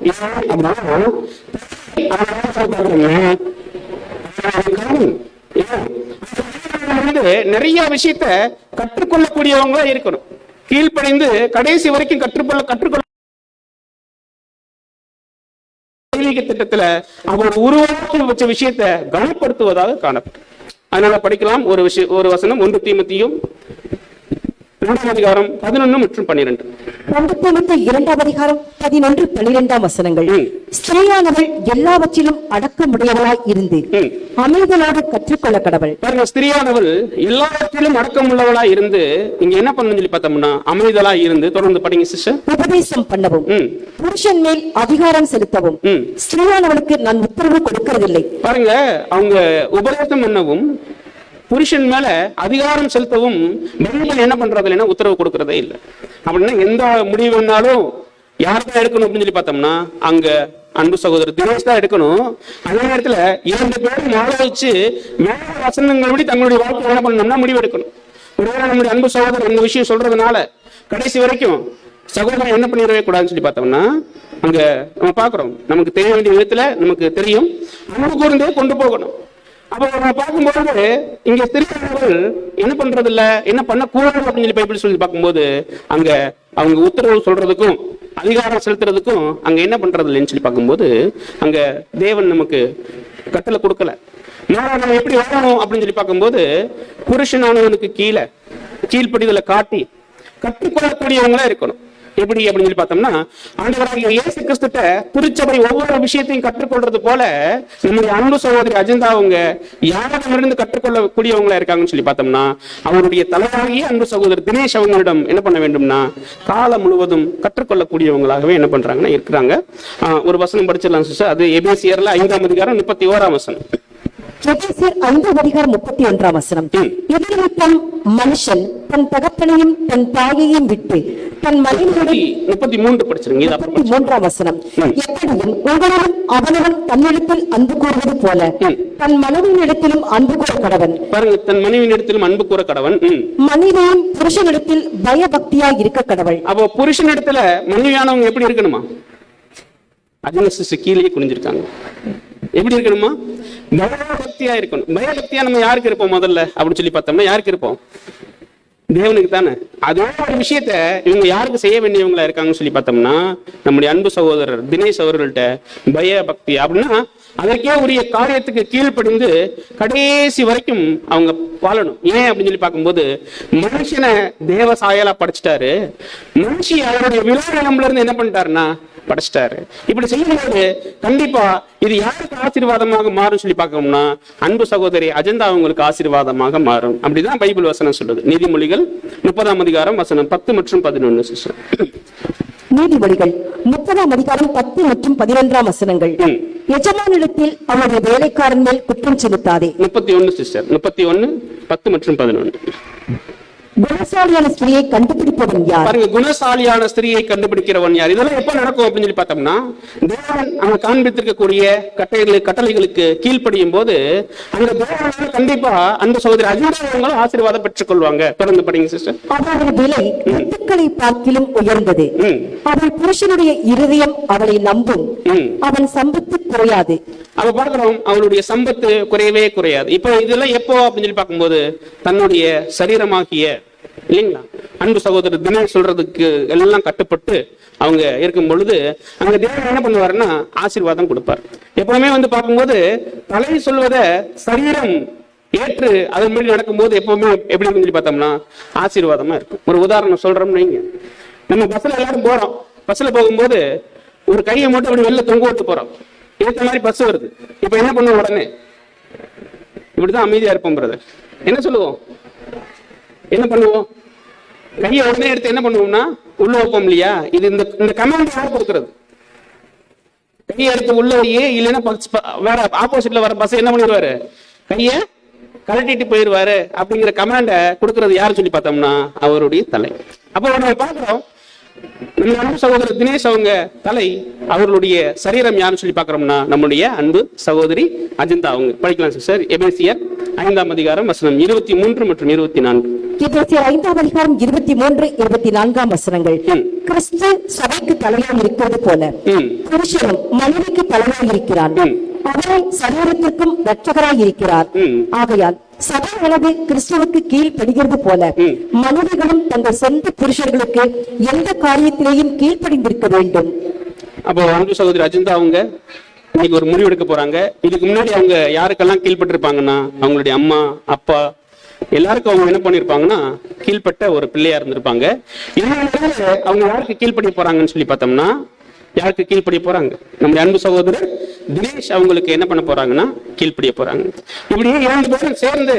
Speaker 5: நிறைய விஷயத்த கற்றுக்கொள்ளக்கூடியவங்களா இருக்கணும். கீழ்ப்படிந்து கடைசி வரைக்கும் கற்றுக்கொள்ள திட்டத்துல அவர் உருவாக்கி வச்ச விஷயத்தை கனப்படுத்துவதாக காணப்படும். அதனால படிக்கலாம் ஒரு வசனம் 1 தீமோத்தேயு 2ஆம் அதிகாரம் 11 மற்றும் 12.
Speaker 4: 1 தீமோத்தேயு 2ஆம் அதிகாரம் 11, 12ஆம் வசனங்கள். ஸ்திரீயானவள் எல்லாவற்றிலும் அடக்கமுடையவளாய் இருந்து அமைதலோடு கற்றுக்கொள்ள கடவுள்.
Speaker 5: பாருங்க, ஸ்திரீயானவள் எல்லாவற்றிலும் அடக்கமுள்ளவளாய் இருந்து இங்க என்ன பண்ணணும் சொல்லி பார்த்தோம்னா அமைதலாய் இருந்து தொடர்ந்து படிங்க சிஸ்டர்.
Speaker 4: உபதேசம் பண்ணவும் புருஷன் மேல் அதிகாரம் செலுத்தவும் ஸ்திரீயானவளுக்கு நான் உத்தரவு கொடுக்கறதில்லை.
Speaker 5: பாருங்க, அவங்க உபதேசம் பண்ணவும் புருஷன் மேல அதிகாரம் செலுத்தவும் பைபிள் என்ன பண்றது இல்லைன்னா உத்தரவு கொடுக்கறதே இல்லை. அப்படின்னா எந்த முடிவு வேணாலும் யார்தான் எடுக்கணும் அப்படின்னு சொல்லி பார்த்தோம்னா அங்க அன்பு சகோதரர் தினேஷ் தான் எடுக்கணும். அதே நேரத்துல 2 பேரும் ஆலோசிச்சு மேல வசனங்கள் படி தங்களுடைய வாழ்க்கை என்ன பண்ணணும்னா முடிவு எடுக்கணும். ஒருவேளை நம்முடைய அன்பு சகோதரர் இந்த விஷயம் சொல்றதுனால கடைசி வரைக்கும் சகோதரன் என்ன பண்ணிடவே கூடாதுன்னு சொல்லி பார்த்தோம்னா அங்க நம்ம பாக்குறோம், நமக்கு தெரிய வேண்டிய விதத்துல நமக்கு தெரியும், அன்பு கூர்ந்தே கொண்டு போகணும். அப்ப நம்ம பார்க்கும்போது இங்க திருப்பதிகள் என்ன பண்றது இல்ல, என்ன பண்ணக்கூடாது அப்படின்னு சொல்லி பைபிள் சொல்லி பார்க்கும்போது அங்க அவங்க உத்தரவு சொல்றதுக்கும் அதிகாரம் செலுத்துறதுக்கும் அங்க என்ன பண்றது இல்லைன்னு சொல்லி பார்க்கும்போது அங்க தேவன் நமக்கு கட்டளை கொடுக்கல. நம்ம எப்படி வாழணும் அப்படின்னு சொல்லி பார்க்கும்போது புருஷனானவனுக்கு கீழ்ப்படிதலை காட்டி கற்றுக்கொள்ளக்கூடியவங்களா இருக்கணும். எப்படி அப்படின்னு சொல்லி பார்த்தோம்னா, ஆண்டவராகிய இயேசு கிறிஸ்துட்ட திருச்சபை ஒவ்வொரு விஷயத்தையும் கற்றுக்கொள்றது போல நம்முடைய அன்பு சகோதரி அஜந்தா அவங்க யாரிடமிருந்து கற்றுக்கொள்ளக்கூடியவங்களா இருக்காங்கன்னு சொல்லி பார்த்தோம்னா, அவருடைய தலைவராகிய அன்பு சகோதரர் தினேஷ் அவங்களிடம் என்ன பண்ண வேண்டும்னா, காலம் முழுவதும் கற்றுக்கொள்ளக்கூடியவங்களாகவே என்ன பண்றாங்கன்னா இருக்கிறாங்க. ஒரு வசனம் படிச்சிடலாம் சிஸ்டர். அது எபேசியர்ல 5ஆம் அதிகாரம் 31ஆம் வசனம்.
Speaker 4: எபேசியர் 5 அதிகாரம் 31ஆம் வசனம். எதிர்த்தம் மனுஷன் தன் தகப்பனையும் தன் தாயையும் விட்டு தன் மனைவியுடன்
Speaker 5: 33 படிச்சிருங்க. இது அப்புறம்
Speaker 4: 3ஆம் வசனம். எப்படியும் உங்களுடன் அவனவன் தன்னிடத்தில் அன்பு கூறுவது போல தன் மனைவியினிடத்திலும் அன்பு கூற கடவன்.
Speaker 5: பாருங்க, தன் மனைவியினிடத்திலும் அன்பு கூற கடவன்.
Speaker 4: மனைவியும் புருஷனிடத்தில் பயபக்தியாய் இருக்க கடவுள்.
Speaker 5: அப்போ புருஷனிடத்துல மனைவியானவங்க எப்படி இருக்கணுமா? அஜினசிஸ் கீழே குனிஞ்சிருக்காங்க. எப்படி இருக்கணுமா? பயபக்தியா இருக்கணும். பயபக்தியா நம்ம யாருக்கு இருப்போம் முதல்ல அப்படின்னு சொல்லி பார்த்தோம்னா, யாருக்கு இருப்போம்? தேவனுக்கு தானே. அதே ஒரு விஷயத்த இவங்க யாருக்கு செய்ய வேண்டியவங்களா இருக்காங்கன்னு சொல்லி பார்த்தோம்னா, நம்முடைய அன்பு சகோதரர் தினேஷ் அவர்கள்ட்ட பயபக்தி அப்படின்னா அதற்கே உரிய காரியத்துக்கு கீழ்ப்படிந்து கடைசி வரைக்கும் அவங்க வாழணும். ஏன் அப்படின்னு சொல்லி பார்க்கும்போது, மனுஷனை தேவ சாயலா படைச்சிட்டாரு, மனுஷி அவருடைய விழாவில இருந்து என்ன பண்ணிட்டாருன்னா படைச்சிட்டாரு. இப்படி செய்யும்போது கண்டிப்பா இது யாருக்கு ஆசீர்வாதமாக மாறும் சொல்லி பார்க்கணும்னா, அன்பு சகோதரி அஜந்தா அவங்களுக்கு ஆசீர்வாதமாக மாறும். அப்படிதான் பைபிள் வசனம் சொல்லுது. நீதிமொழிகள் 30ஆம் அதிகாரம் வசனம் 10 மற்றும் 11 சிஸ்டர்.
Speaker 4: நீதிமொழிகள் 30ஆம் அதிகாரம் 10 மற்றும் 11ஆம் வசனங்கள். எஜமானிடத்தில் அவருடைய வேலைக்காரன் மேல் குற்றம் செலுத்தாதே.
Speaker 5: 31 சிஸ்டர். 31, 10 மற்றும் 11.
Speaker 4: குணசாலியான ஸ்திரியை கண்டுபிடிப்பவன் யார்?
Speaker 5: பாருங்க, குணசாலியான ஸ்திரியை கண்டுபிடிக்கிறவன் யார்? இதெல்லாம் எப்ப நடக்கும் அப்படின்னு சொல்லி பார்த்தோம்னா, தேவன் அவங்க காண்பித்திருக்கக்கூடிய கட்டளைகளுக்கு கீழ்ப்படியும் போது அந்த தேவனால கண்டிப்பா அந்த சகோதரி அஜந்தாவங்களும் ஆசீர்வாதம் பெற்றுக் கொள்வாங்க. தொடர்ந்து படிங்க சிஸ்டர்.
Speaker 4: அவருடைய விலை முத்துக்களை பார்க்கிலும் உயர்ந்தது. அவள் புருஷனுடைய இருதயம் அவளை நம்பும். அவன் சம்பத்து குறையாது.
Speaker 5: அவ பார்க்கிறோம், அவளுடைய சம்பத்து குறையவே குறையாது. இப்போ இதெல்லாம் எப்போ அப்படின்னு சொல்லி பார்க்கும்போது, தன்னுடைய சரீரமாகிய இல்லைங்களா அன்பு சகோதரர் தினேஷ் சொல்றதுக்கு எல்லாம் கட்டுப்பட்டு அவங்க இருக்கும் பொழுது அங்க தேவன் என்ன பண்ணுவாருன்னா ஆசீர்வாதம் கொடுப்பார். எப்பவுமே வந்து பார்க்கும்போது தலை சொல்வத சரீரம் ஏற்று அதன்படி நடக்கும்போது எப்பவுமே எப்படி சொல்லி பார்த்தோம்னா ஆசீர்வாதமா இருக்கும். ஒரு உதாரணம் சொல்றோம்னு வைங்க. நம்ம பஸ்ல எல்லாரும் போறோம். பஸ்ல போகும்போது ஒரு கையை மட்டும் அப்படி வெளில தொங்க விட்டு போறோம். ஏற்ற மாதிரி பஸ் வருது. இப்ப என்ன பண்ணுவோம்? உடனே இப்படிதான் அமைதியா இருப்போம் பிரதர். என்ன சொல்லுவோம்? என்ன பண்ணுவோம்? கையை உடனே எடுத்து என்ன பண்ணுவோம்னா உள்ள வைப்போம் இல்லையா? இது இந்த கமாண்ட் யார் கொடுக்கறது? கையை எடுத்து உள்ள வையே, இல்லைன்னா வேற ஆப்போசிட்ல வர பஸ் என்ன பண்ணிடுவாரு? கையை கலட்டிட்டு போயிடுவாரு. அப்படிங்கிற கமாண்ட கொடுக்கறது யாரு சொல்லி பார்த்தோம்னா அவருடைய தலை. அப்போ நம்ம பார்க்கிறோம், நம்ம அன்பு சகோதரர் தினேஷ் அவங்க தலை, அவர்களுடைய சரீரம் யாருன்னு சொல்லி பார்க்கிறோம்னா நம்முடைய அன்பு சகோதரி அஜந்தா அவங்க. படிக்கலாம் சிஸ்டர். எபேசியர் 5ஆம் அதிகாரம் வசனம் 23 மற்றும் 24.
Speaker 4: எபேசியர் 5ஆம் அதிகாரம் 23, 24ஆம் வசனங்கள். கிறிஸ்து சபைக்கு தலையாக இருக்கிறது போல புருஷனும் மனைவிக்கு தலையாக இருக்கிறான். அவரை சரீரத்திற்கும் இரட்சகராய் இருக்கிறார். ஆகையால் சபையானது கிறிஸ்துவுக்கு கீழ்ப்படுகிறது போல மனைவிகளும் தங்கள் சொந்த புருஷர்களுக்கு எந்த காரியத்திலேயும் கீழ்ப்படிந்திருக்க வேண்டும்.
Speaker 5: அப்போ அன்பு சகோதரி அஜந்தா அவங்க இன்னைக்கு ஒரு முடிவு எடுக்க போறாங்க. இதுக்கு முன்னாடி அவங்க யாருக்கெல்லாம் கீழ்பட்டு இருப்பாங்கன்னா அவங்களுடைய அம்மா அப்பா எல்லாருக்கும் அவங்க என்ன பண்ணிருப்பாங்கன்னா கீழ்பட்ட ஒரு பிள்ளையா இருந்திருப்பாங்க. அவங்க யாருக்கு கீழ்ப்படிய போறாங்கன்னு சொல்லி பார்த்தோம்னா, யாருக்கு கீழ்ப்படிய போறாங்க? நம்முடைய அன்பு சகோதரர் தினேஷ் அவங்களுக்கு என்ன பண்ண போறாங்கன்னா கீழ்ப்படிய போறாங்க. இப்படி 2 பேரும் சேர்ந்து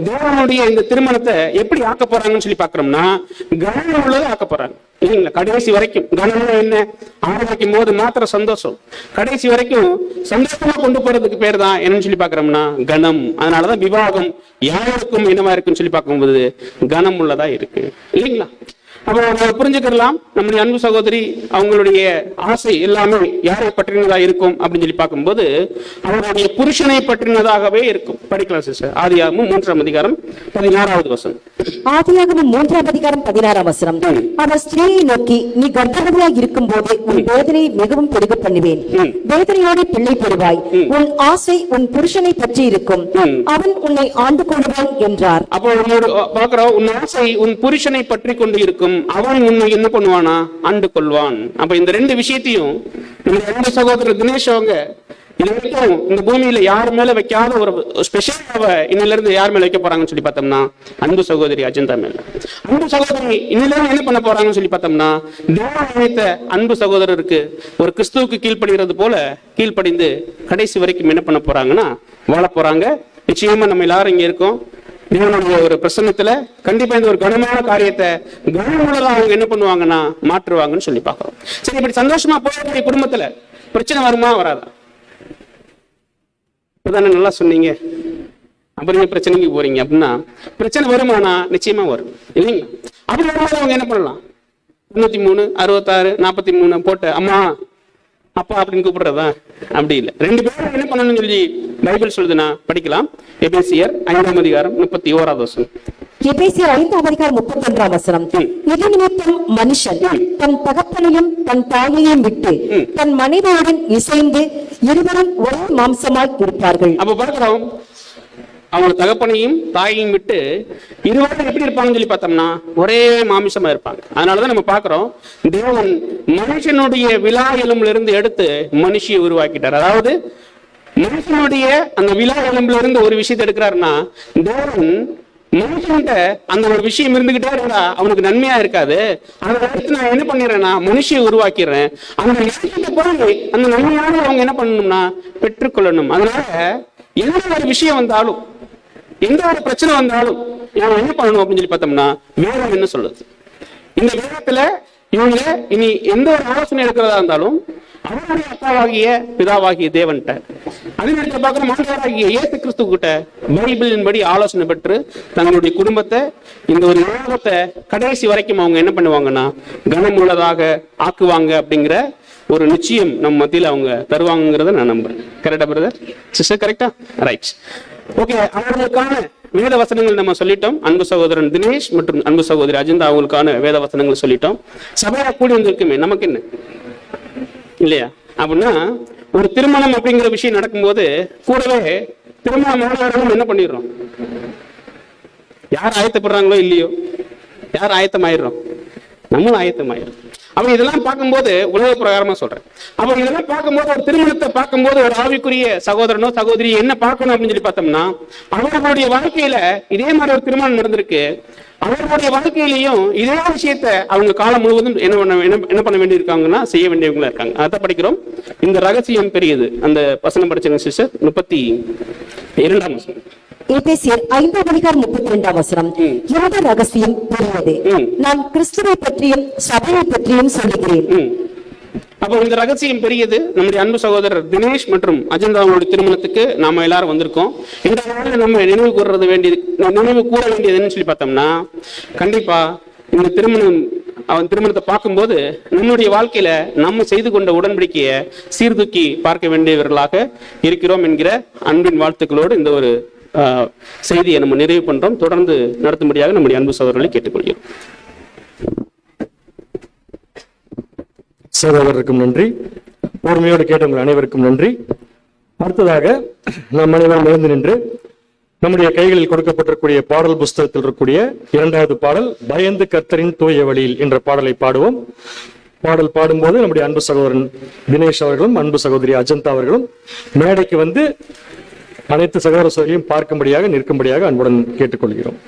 Speaker 5: தேவனுடைய இந்த திருமணத்தை எப்படி ஆக்க போறாங்கன்னு சொல்லி பாக்குறோம்னா கனம் உள்ளது ஆக்க போறாங்க இல்லைங்களா? கடைசி வரைக்கும் கனம்னா என்ன? ஆரம்பிக்கும் போது மாத்திரம் சந்தோஷம், கடைசி வரைக்கும் சந்தோஷமா கொண்டு போறதுக்கு பேர் தான் என்னன்னு சொல்லி பாக்குறோம்னா கனம். அதனாலதான் விவாகம் யாருக்கும் என்னவா இருக்குன்னு சொல்லி பார்க்கும்போது கனம் உள்ளதா இருக்கு இல்லைங்களா? அப்போ நம்ம புரிஞ்சுக்கலாம், நம்முடைய அன்பு சகோதரி அவங்களுடைய ஆசை எல்லாமே யாரை பற்றினதா இருக்கும் அப்படின்னு சொல்லி பார்க்கும்போது அவருடைய புருஷனை பற்றினதாகவே இருக்கும். படிக்கலாம் சிஸ்டர். ஆதியாகமம் 3ஆம் அதிகாரம் 16வது வசனம்.
Speaker 4: ஆதியாகமம் 3ஆம் அதிகாரம் 16ஆம் வசனம். அவர் ஸ்திரீயை நோக்கி, நீ கர்ப்பவதியாய் இருக்கும் போது உன் வேதனையை மிகவும் பெருக பண்ணுவேன். வேதனையோடு பிள்ளை பெறுவாய். உன் ஆசை உன் புருஷனை பற்றி இருக்கும். அவன் உன்னை ஆண்டு கொள்வான் என்றார்.
Speaker 5: அப்போ பார்க்கிறோம், உன் ஆசை உன் புருஷனை பற்றி கொண்டு இருக்கும், அவன் உன்னை என்ன பண்ணுவானா ஆண்டு கொள்வான். அப்ப இந்த 2 விஷயத்தையும் நம்முடைய அன்பு சகோதரர் தினேஷ் அவங்க இது வரைக்கும் இந்த பூமியில யார் மேல வைக்காத ஒரு ஸ்பெஷல் இன்னில இருந்து யார் மேல வைக்க போறாங்கன்னு சொல்லி பார்த்தோம்னா அன்பு சகோதரி அஜந்தா மேல. அன்பு சகோதரி இன்னில இருந்து என்ன பண்ண போறாங்கன்னு சொல்லி பார்த்தோம்னா தேவன் நினைத்த அன்பு சகோதரருக்கு ஒரு கிறிஸ்துவுக்கு கீழ்ப்படுகிறது போல கீழ்ப்படிந்து கடைசி வரைக்கும் என்ன பண்ண போறாங்கன்னா வாழ போறாங்க. நிச்சயமா நம்ம எல்லாரும் இங்க இருக்கோம். தேவனுடைய ஒரு பிரசன்னத்துல கண்டிப்பா இந்த ஒரு கனமான காரியத்தை கனமுள்ளதா அவங்க என்ன பண்ணுவாங்கன்னா மாற்றுவாங்கன்னு சொல்லி பார்க்கிறோம். சரி, இப்படி சந்தோஷமா போகக்கூடிய குடும்பத்துல பிரச்சனை வருமா வராதா? இப்பதானே நல்லா சொன்னீங்க. அப்புறம் பிரச்சனைக்கு போறீங்க அப்படின்னா பிரச்சனை வருமானா நிச்சயமா வரும் இல்லைங்களா? அப்படி வரும்போது அவங்க என்ன பண்ணலாம்? 93 66 43 போட்டு அம்மா அப்பா அப்படின்னு கூப்பிடுறதா? அப்படி இல்லை. 2 பேரும் என்ன பண்ணணும்னு சொல்லி பைபிள் சொல்லுதுன்னா படிக்கலாம். எபேசியர் 5ஆம் அதிகாரம் 31வது வசனம்.
Speaker 4: எபேசியர் 5ஆம் அதிகாரம் 31ஆம் வசனம். இது நிமித்தம் மனுஷன் தன் தகப்பனையும் தன் தாயையும் விட்டு தன் மனைவியுடன் இசைந்து இருவரும் ஒரே மாம்சமாய் இருப்பார்கள்.
Speaker 5: அப்ப பார்க்கிறோம், அவங்க தகப்பனையும் தாயையும் விட்டு இருவரும் எப்படி இருப்பாங்கன்னு சொல்லி பார்த்தோம்னா ஒரே மாமிசமா இருப்பாங்க. அதனாலதான் நம்ம பார்க்கிறோம், தேவன் மனுஷனுடைய விலா எலும்புல இருந்து எடுத்து மனுஷியை உருவாக்கிட்டார். அதாவது மனுஷனுடைய அந்த விலா எலும்புல இருந்து ஒரு விஷயத்தை எடுக்கிறாருன்னா தேவன் மனுஷன்கிட்ட அந்த ஒரு விஷயம் இருந்துகிட்டே இருந்தா அவனுக்கு நன்மையா இருக்காது. அதை எடுத்து நான் என்ன பண்ணிடுறேன்னா மனுஷியை உருவாக்கிடுறேன். அந்த விஷயத்தை போய் அந்த நன்மையான அவங்க என்ன பண்ணணும்னா பெற்றுக்கொள்ளணும். அதனால எந்த ஒரு விஷயம் வந்தாலும் எந்த ஒரு பிரச்சனை வந்தாலும் நம்ம என்ன பண்ணணும் அப்படின்னு சொல்லி பார்த்தோம்னா வேதம் என்ன சொல்லுது? இந்த வேதத்துல இவங்க இனி எந்த ஒரு ஆலோசனை எடுக்கிறதா இருந்தாலும் அவருடைய அப்பாவாகிய பிதாவாகிய தேவன்கிட்ட, அதே நேரத்தில் பார்க்கிற மாணவராகிய இயேசு கிறிஸ்து கிட்ட பைபிளின் படி ஆலோசனை பெற்று தங்களுடைய குடும்பத்தை இந்த ஒரு உலகத்தை கடைசி வரைக்கும் அவங்க என்ன பண்ணுவாங்கன்னா கனமுள்ளதாக ஆக்குவாங்க அப்படிங்கிற ஒரு நிச்சயம் நம்ம மத்தியில் அவங்க தருவாங்கிறத நான் நம்புறேன். கரெக்டா பிரதர் சிஸ்டர்? கரெக்டா? ரைட். ஓகே, அவர்களுக்கான வேத வசனங்கள் நம்ம சொல்லிட்டோம். அன்பு சகோதரன் தினேஷ் மற்றும் அன்பு சகோதரி அஜந்தா அவங்களுக்கான வேத வசனங்கள் சொல்லிட்டோம். சபையா கூடி வந்திருக்குமே நமக்கு என்ன இல்லையா? அப்படின்னா ஒரு திருமணம் அப்படிங்கிற விஷயம் நடக்கும்போது கூடவே திருமணம் என்ன பண்ணிடுறோம்? யார் ஆயத்தப்படுறாங்களோ இல்லையோ, யார் ஆயத்தமாயிடுறோம்? நம்மளும் ஆயத்தமாயிடும். அப்ப இதெல்லாம் பார்க்கும்போது உலக பிரகாரமா சொல்றேன். அப்ப இதெல்லாம் பார்க்கும்போது ஒரு திருமணத்தை பார்க்கும்போது ஒரு ஆவிக்குரிய சகோதரனோ சகோதரி என்ன பார்க்கணும் அப்படின்னு சொல்லி பார்த்தோம்னா அவர்களுடைய வாழ்க்கையில இதே மாதிரி ஒரு திருமணம் நடந்திருக்கு. அவர்களுடைய வாழ்க்கையிலையும் இதே விஷயத்த அவங்க காலம் முழுவதும் என்ன பண்ண வேண்டி இருக்காங்கன்னா செய்ய வேண்டியவங்களா இருக்காங்க. அதான் படிக்கிறோம். இந்த ரகசியம் பெரியது. அந்த வசனம் படிச்சுங்க சிஸ்டர். 32ஆம் வசனம்.
Speaker 4: எபேசியர் 5ஆம் அதிகாரம் 32ஆம் வசனம். இந்த ரகசியம் பெரியது, நான் கிறிஸ்துவை பற்றியும் சபையை பற்றியும் சொல்லுகிறேன்.
Speaker 5: அப்போ இந்த ரகசியம் பெரியது. நம்முடைய அன்பு சகோதரர் தினேஷ் மற்றும் அஜந்தாவுடைய திருமணத்துக்கு நாம எல்லாரும் வந்திருக்கோம். இந்த நாளில் நம்ம நினைவு கூற வேண்டியதுன்னு சொல்லி பார்த்தோம்னா கண்டிப்பா இந்த திருமணத்தை பார்க்கும்போது நம்முடைய வாழ்க்கையில நம்ம செய்து கொண்ட உடன்படிக்கையை சீர்தூக்கி பார்க்க வேண்டியவர்களாக இருக்கிறோம் என்கிற அன்பின் வாழ்த்துக்களோடு இந்த ஒரு செய்தியை நம்ம நிறைவு பண்றோம். தொடர்ந்து நடத்தும்படியாக நம்முடைய அன்பு சகோதரர்களை கேட்டுக்கொள்கிறோம்.
Speaker 1: சகோதரருக்கும் நன்றி. பொறுமையோடு கேட்டவங்கள் அனைவருக்கும் நன்றி. அடுத்ததாக நாம் அனைவரும் எழுந்து நின்று நம்முடைய கைகளில் கொடுக்கப்பட்டிருக்கூடிய பாடல் புஸ்தகத்தில் இருக்கக்கூடிய 2வது பாடல் பயந்து கர்த்தரின் தூய வழியில் என்ற பாடலை பாடுவோம். பாடல் பாடும்போது நம்முடைய அன்பு சகோதரன் தினேஷ் அவர்களும் அன்பு சகோதரி அஜந்தா அவர்களும் மேடைக்கு வந்து அனைத்து சகோதர சகோதரியும் பார்க்கும்படியாக நிற்கும்படியாக அன்புடன் கேட்டுக்கொள்கிறோம்.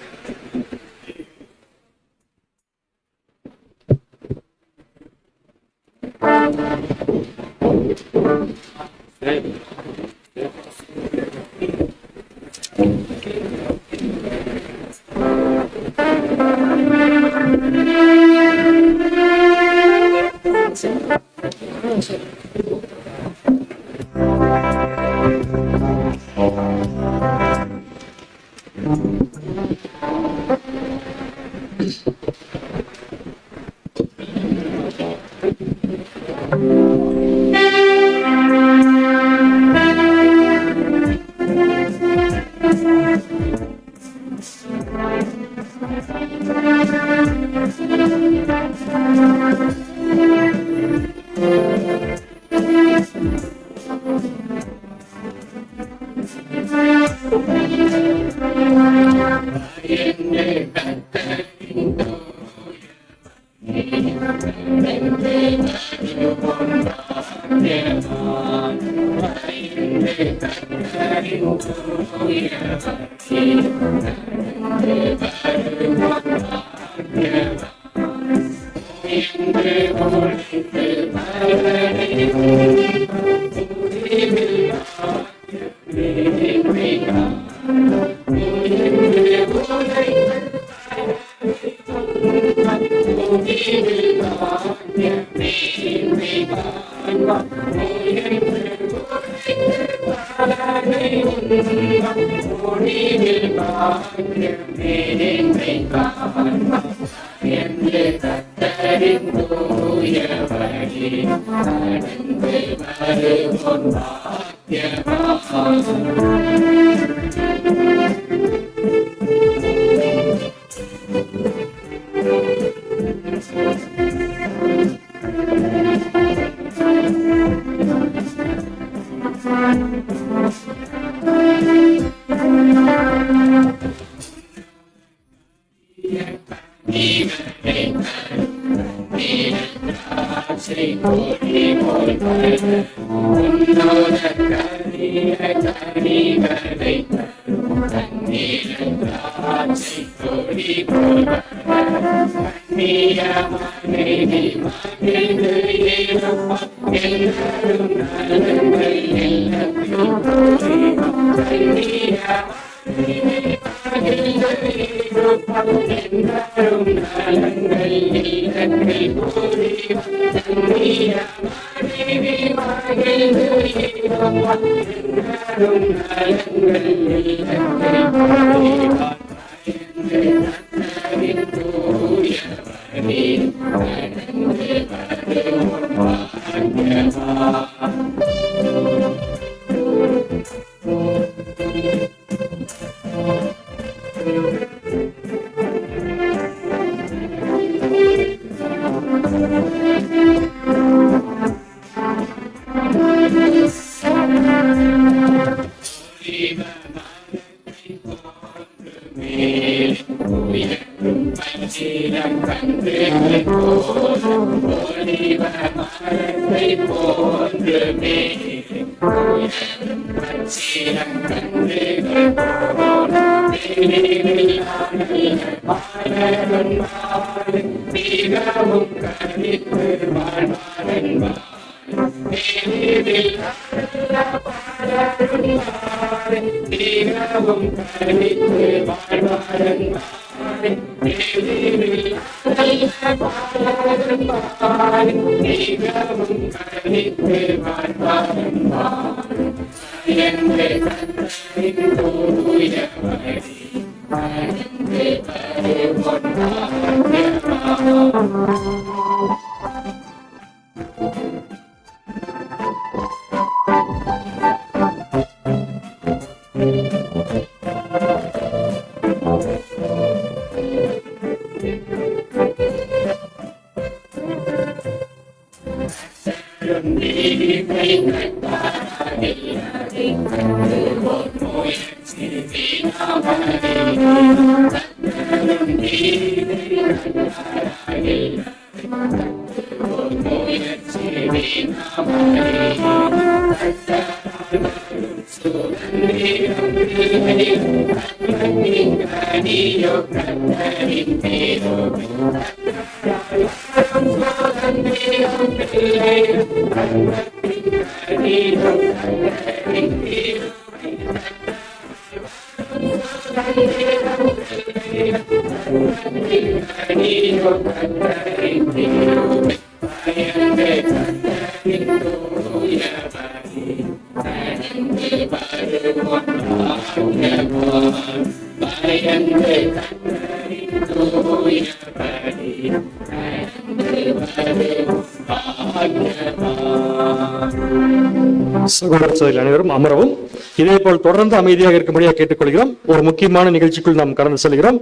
Speaker 1: சகோதர சகோதரி அனைவரும் அமரவும். இதேபோல் தொடர்ந்து அமைதியாக இருக்கும்படியாக கேட்டுக்கொள்கிறோம். ஒரு முக்கியமான நிகழ்ச்சிக்குள் நாம் கடந்து செல்கிறோம்.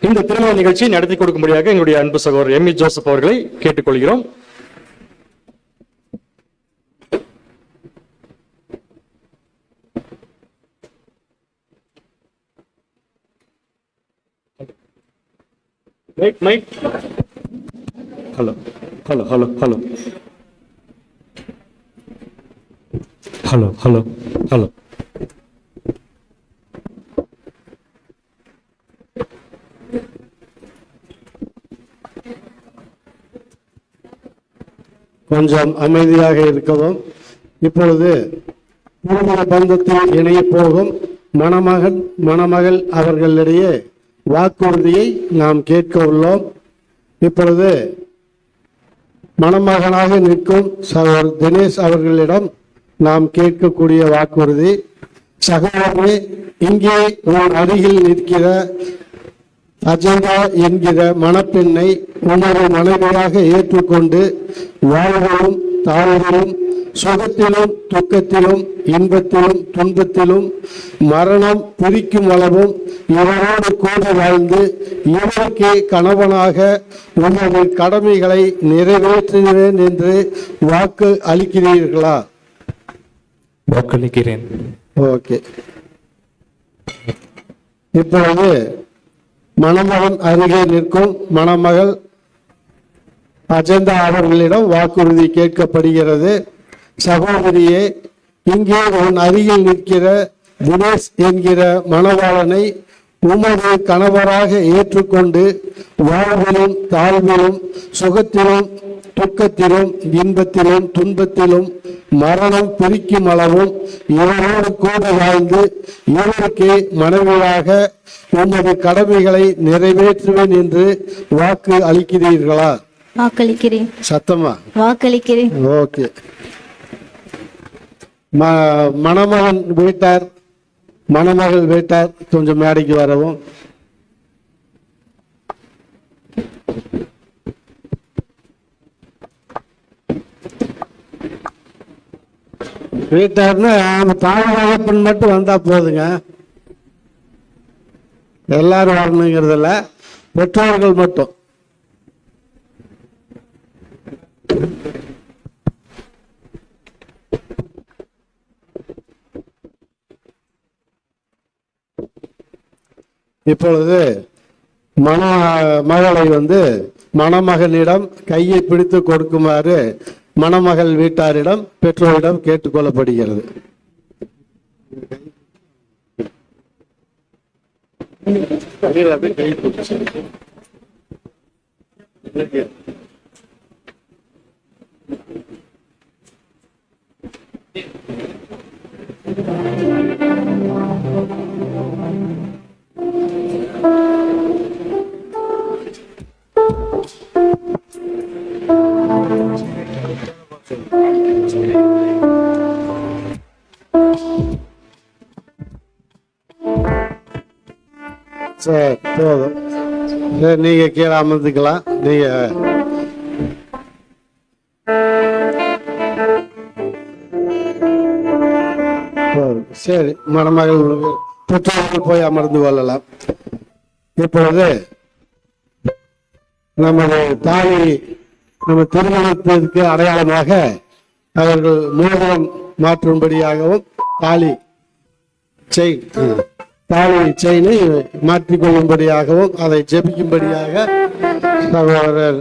Speaker 1: இந்த திருமண நிகழ்ச்சியை நடத்தி கொடுக்கும்படியாக எங்களுடைய அன்பு சகோதரர் எம். ஜோசப் அவர்களை கேட்டுக்கொள்கிறோம். Mic hello hello hello hello
Speaker 6: hello hello hello கொஞ்சம் அமைதியாக இருக்கவும். இப்பொழுது திருமண பந்தத்தில் இணைய போகும் மணமகன் மணமகள் அவர்களிடையே வாக்குறுதியை நாம் கேட்க உள்ளோம். இப்பொழுது மணமகனாக நிற்கும் சகோதரர் தினேஷ் அவர்களிடம் நாம் கேட்கக்கூடிய வாக்குறுதி, சகோதரே, இங்கே உன் அருகில் நிற்கிற அஜந்தா என்கிற மணப்பெண்ணை உமது மனைவியாக ஏற்றுக்கொண்டு வாழ்விலும் தாழ்விலும் சுகத்திலும் துக்கத்திலும் இன்பத்திலும் துன்பத்திலும் மரணம் பிரிக்கும் அளவும் இவரோடு கூட வாழ்ந்து இவருக்கே கணவனாக உமது கடமைகளை நிறைவேற்றுகிறேன் என்று வாக்கு அளிக்கிறீர்களா?
Speaker 7: வாக்களிக்கிறேன்.
Speaker 6: ஓகே. இப்பொழுது மணமகன் அருகே நிற்கும் மணமகள் அஜந்தா அவர்களிடம் வாக்குறுதி கேட்கப்படுகிறது. சகோதரியே, இங்கே உன் அருகில் நிற்கிற தினேஷ் என்கிற மணவாளனை உமது கணவராக ஏற்றுக்கொண்டு வாழ்விலும் தாழ்விலும் சுகத்திலும் துக்கத்திலும் இன்பத்திலும் துன்பத்திலும் மரணம் பிரிக்கும் அளவும் இவரோடு கூட வாழ்ந்து இவருக்கே மனைவியாக உமது கடமைகளை நிறைவேற்றுவேன் என்று வாக்கு அளிக்கிறீர்களா?
Speaker 8: வாக்களிக்கிறேன்.
Speaker 6: சத்தமா
Speaker 8: வாக்களிக்கிறேன்.
Speaker 6: ஓகே. மணமகன் வீட்டார் மணமகள் வீட்டார் கொஞ்சம் மேடைக்கு வரவும். வீட்டார்னா தாழ்வாகப்பன் மட்டும் வந்தா போதுங்க, எல்லாரும் வரணுங்கிறதுல பெற்றோர்கள் மட்டும். இப்பொழுது மணமகளை மணமகனிடம் கையை பிடித்து கொடுக்குமாறு மணமகள் வீட்டாரிடம் பெற்றோரிடம் கேட்டுக்கொள்ளப்படுகிறது. சரி, போதும். சரி, நீங்க கீழே அமர்ந்துக்கலாம். நீங்க சரி, மணமகள் பெற்றோர்கள் போய் அமர்ந்து கொள்ளலாம். இப்பொழுது நமது தாய் நம்ம திருமணத்திற்கு அடையாளமாக அவர்கள் மோதிரம் மாற்றும்படியாகவும் தாலி செயினை மாற்றிக்கொள்ளும்படியாகவும் அதை ஜெபிக்கும்படியாக சகோதரர்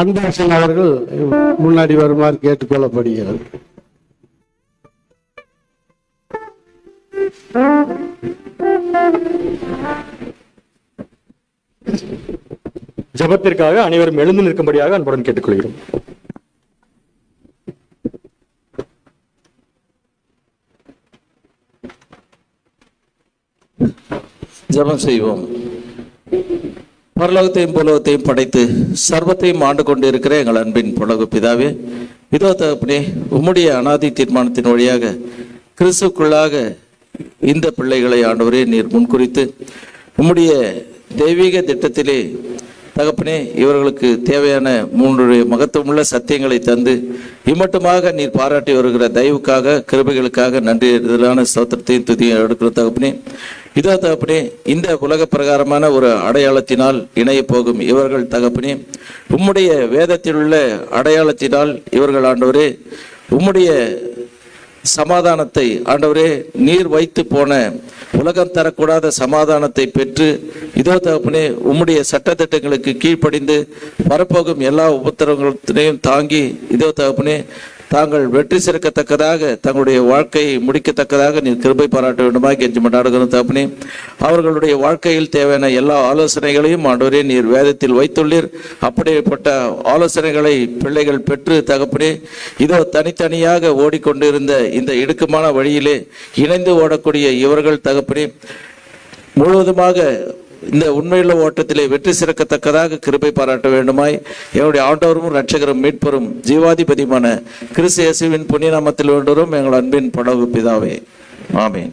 Speaker 6: அன்பரசன் அவர்கள் முன்னாடி வருமாறு கேட்டுக்கொள்ளப்படுகிறது.
Speaker 7: ஜெபத்திற்காக அனைவரும் எழுந்து நிற்கும்படியாக அன்புடன் கேட்டுக்கொள்கிறோம்.
Speaker 9: ஜெபம் செய்வோம். பரலோகத்தையும் பூலோகத்தையும் படைத்து சர்வத்தையும் ஆண்டு கொண்டிருக்கிற எங்கள் அன்பின் புலகு பிதாவே, இதோ தகப்பனே, உம்முடைய அனாதி தீர்மானத்தின் வழியாக கிறிஸ்துக்குள்ளாக இந்த பிள்ளைகளை ஆண்டவரே நீர் முன்குறித்து உம்முடைய தெய்வீக திட்டத்திலே தகப்பனே இவர்களுக்கு தேவையான 3 மகத்துவமுள்ள சத்தியங்களை தந்து இம்மட்டுமாக நீர் பாராட்டி வருகிற தயவுக்காக கிருபைகளுக்காக நன்றியான ஸ்தோத்திரத்தையும் துதியும் எடுக்கிற தகப்பனே, இதோ தகப்பனே, இந்த உலக பிரகாரமான ஒரு அடையாளத்தினால் இணைய போகும் இவர்கள் தகப்பனே, உம்முடைய வேதத்தில் உள்ள அடையாளத்தினால் இவர்கள் ஆண்டவரே உம்முடைய சமாதானத்தை ஆண்டவரே நீர் வைத்து போன உலகம் தரக்கூடாத சமாதானத்தை பெற்று இதோ தகப்பனே உம்முடைய சட்டத்திட்டங்களுக்கு கீழ்ப்படிந்து வரப்போகும் எல்லா உபத்திரவங்களையும் தாங்கி இதோ தகப்பனே தாங்கள் வெற்றி சிறக்கத்தக்கதாக தங்களுடைய வாழ்க்கையை முடிக்கத்தக்கதாக நீர் கிருபை பாராட்ட வேண்டுமாய் கெஞ்சி மன்றாடுகிறோம் தகப்பனே. அவர்களுடைய வாழ்க்கையில் தேவையான எல்லா ஆலோசனைகளையும் ஆண்டவரே நீர் வேதத்தில் வைத்துள்ளீர். அப்படிப்பட்ட ஆலோசனைகளை பிள்ளைகள் பெற்று தகப்பனே, இதோ தனித்தனியாக ஓடிக்கொண்டிருந்த இந்த இடுக்கமான வழியிலே இணைந்து ஓடக்கூடிய இவர்கள் தகப்பனே முழுவதுமாக இந்த உண்மையுள்ள ஓட்டத்திலே வெற்றி சிறக்கத்தக்கதாக கிருபை பாராட்ட வேண்டுமாய் எங்களுடைய ஆண்டவரும் இரட்சகரும் மீட்பரும் ஜீவாதிபதியுமான கிறிஸ்து இயேசுவின் புண்ணிய நாமத்தில் வேண்டுகிறோம் எங்கள் அன்பின் படகு பிதாவே. ஆமென்.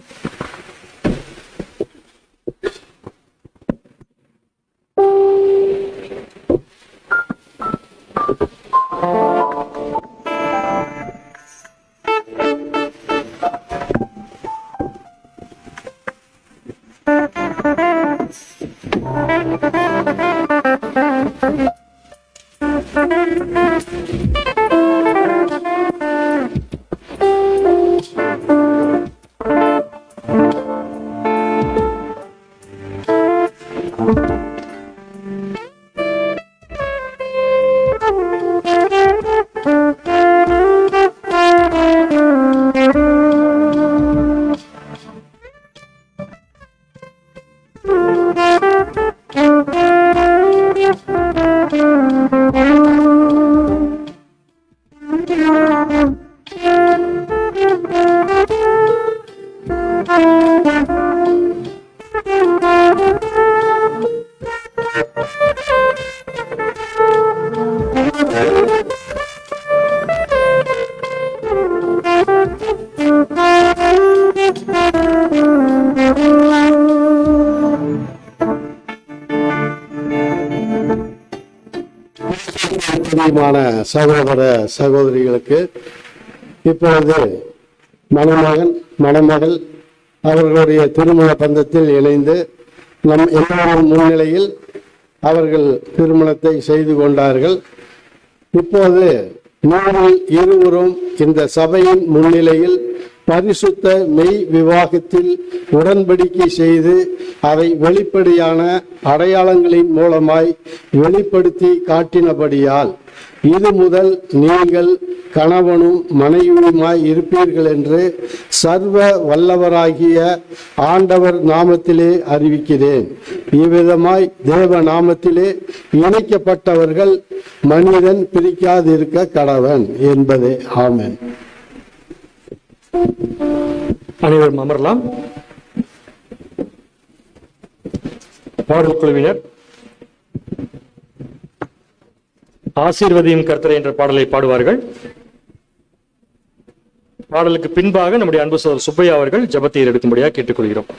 Speaker 6: சகோதர சகோதரிகளுக்கு இப்பொழுது மணமகன் மணமகள் அவர்களுடைய திருமண பந்தத்தில் இணைந்து நம் எல்லாரும் முன்னிலையில் அவர்கள் திருமணத்தை செய்து கொண்டார்கள். இப்போது நீங்கள் இருவரும் இந்த சபையின் முன்னிலையில் பரிசுத்த மெய் விவாகத்தில் உடன்படிக்கை செய்து அதை வெளிப்படையான அடையாளங்களின் மூலமாய் வெளிப்படுத்தி காட்டினபடியால் இது முதல் நீங்கள் கணவனும் மனைவியுமாய் இருப்பீர்கள் என்று சர்வ வல்லவராகிய ஆண்டவர் நாமத்திலே அறிவிக்கிறேன். இவ்விதமாய் தேவ நாமத்திலே இணைக்கப்பட்டவர்கள் மனிதன் பிரிக்காதிருக்க கடவன் என்பதே. ஆமென்.
Speaker 7: அனைவரும் அமரலாம். பாடல் குழுவினர் ஆசீர்வதியும் கர்த்தரை என்ற பாடலை பாடுவார்கள். பாடலுக்கு பின்பாக நம்முடைய அன்பு சகோதரர் சுப்பையா அவர்கள் ஜெபத்தை எடுக்கும்படியாக கேட்டுக்கொள்கிறோம்.